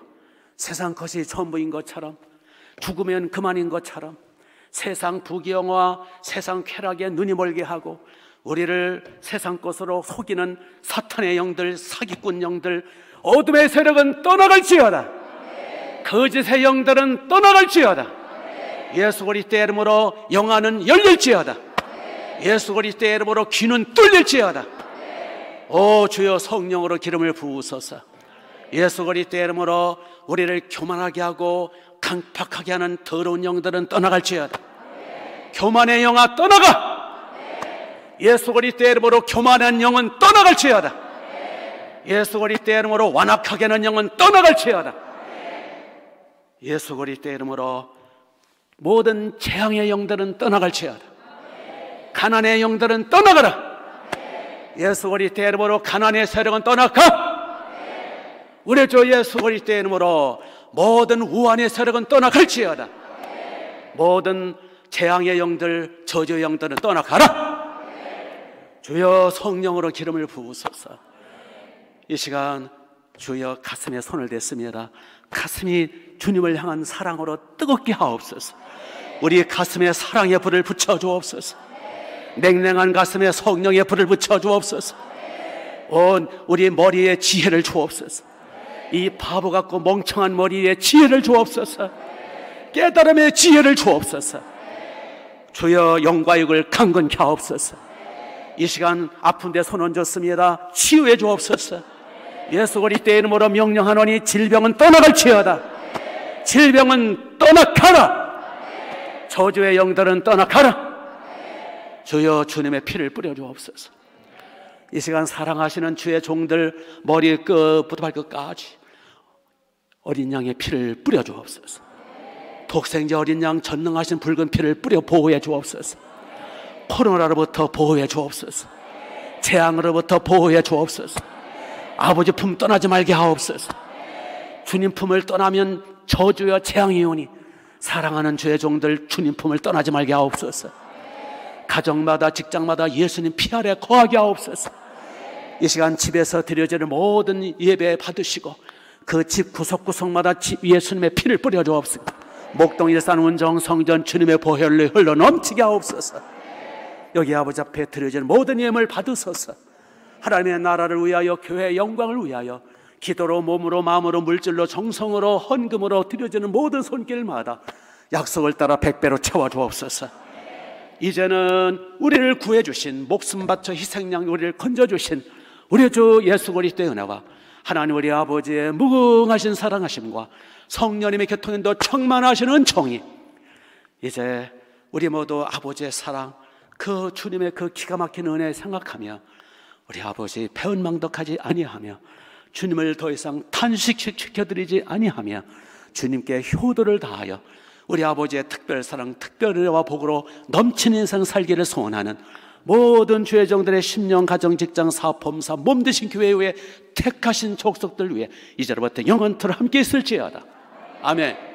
세상 것이 전부인 것처럼, 죽으면 그만인 것처럼 세상 부귀영화, 세상 쾌락에 눈이 멀게 하고 우리를 세상 것으로 속이는 사탄의 영들, 사기꾼 영들, 어둠의 세력은 떠나갈지어다. 거짓의 영들은 떠나갈지어다. 예수 그리스도의 이름으로 영안은 열릴지어다. 예수 그리스도의 이름으로 귀는 뚫릴지어다. 오 주여, 성령으로 기름을 부으소서. 예수 그리스도의 이름으로 우리를 교만하게 하고 강팍하게 하는 더러운 영들은 떠나갈지어다. 교만의 영아 떠나가. 예수 그리스도의 이름으로 교만한 영은 떠나갈지어다. 예수 그리스도의 이름으로 완악하게 하는 영은 떠나갈지어다. 예수 그리스도의 이름으로 모든 재앙의 영들은 떠나갈지어다. 가난의 영들은 떠나가라. 예수 그리스도의 이름으로 가난의 세력은 떠나가. 우리 주 예수 그리스도의 이름으로 모든 우환의 세력은 떠나갈지어다. 모든 재앙의 영들, 저주의 영들은 떠나가라. 주여 성령으로 기름을 부으소서. 이 시간 주여 가슴에 손을 댔습니다. 가슴이 주님을 향한 사랑으로 뜨겁게 하옵소서. 우리 가슴에 사랑의 불을 붙여 주옵소서. 냉랭한 가슴에 성령의 불을 붙여 주옵소서. 우리 머리에 지혜를 주옵소서. 이 바보 같고 멍청한 머리에 지혜를 주옵소서. 깨달음의 지혜를 주옵소서. 주여 영과 육을 강건케 하옵소서. 이 시간 아픈 데 손 얹었습니다. 치유해 주옵소서. 예수 그리스도의 이름으로 명령하노니 질병은 떠나갈지어다. 질병은 떠나가라. 저주의 영들은 떠나가라. 주여 주님의 피를 뿌려 주옵소서. 이 시간 사랑하시는 주의 종들 머리 끝부터 발끝까지 어린 양의 피를 뿌려 주옵소서. 독생자 어린 양 전능하신 붉은 피를 뿌려 보호해 주옵소서. 코로나로부터 보호해 주옵소서. 재앙으로부터 보호해 주옵소서. 아버지 품 떠나지 말게 하옵소서. 주님 품을 떠나면 저주여 재앙이 오니 사랑하는 주의 종들 주님 품을 떠나지 말게 하옵소서. 가정마다 직장마다 예수님 피 아래 거하게 하옵소서. 이 시간 집에서 드려지는 모든 예배 받으시고 그 집 구석구석마다 예수님의 피를 뿌려 주옵소서. 목동 일산 운정 성전 주님의 보혈로 흘러 넘치게 하옵소서. 여기 아버지 앞에 드려지는 모든 예물 받으소서. 하나님의 나라를 위하여 교회의 영광을 위하여 기도로 몸으로 마음으로 물질로 정성으로 헌금으로 드려지는 모든 손길마다 약속을 따라 100배로 채워주옵소서. 이제는 우리를 구해주신 목숨 바쳐 희생양 우리를 건져주신 우리 주 예수 그리스도의 은혜와 하나님 우리 아버지의 무궁하신 사랑하심과 성령님의 교통인도 충만하신 은총이 이제 우리 모두 아버지의 사랑 그 주님의 그 기가 막힌 은혜 생각하며 우리 아버지 배은망덕하지 아니하며 주님을 더 이상 탄식시켜드리지 아니하며 주님께 효도를 다하여 우리 아버지의 특별 사랑 특별 은혜와 복으로 넘치는 인생 살기를 소원하는 모든 주의 종들의 심령 가정 직장 사업 범사 몸되신 교회 위에 택하신 족속들 위해 이제로부터 영원토록 함께 있을지어다. 아멘.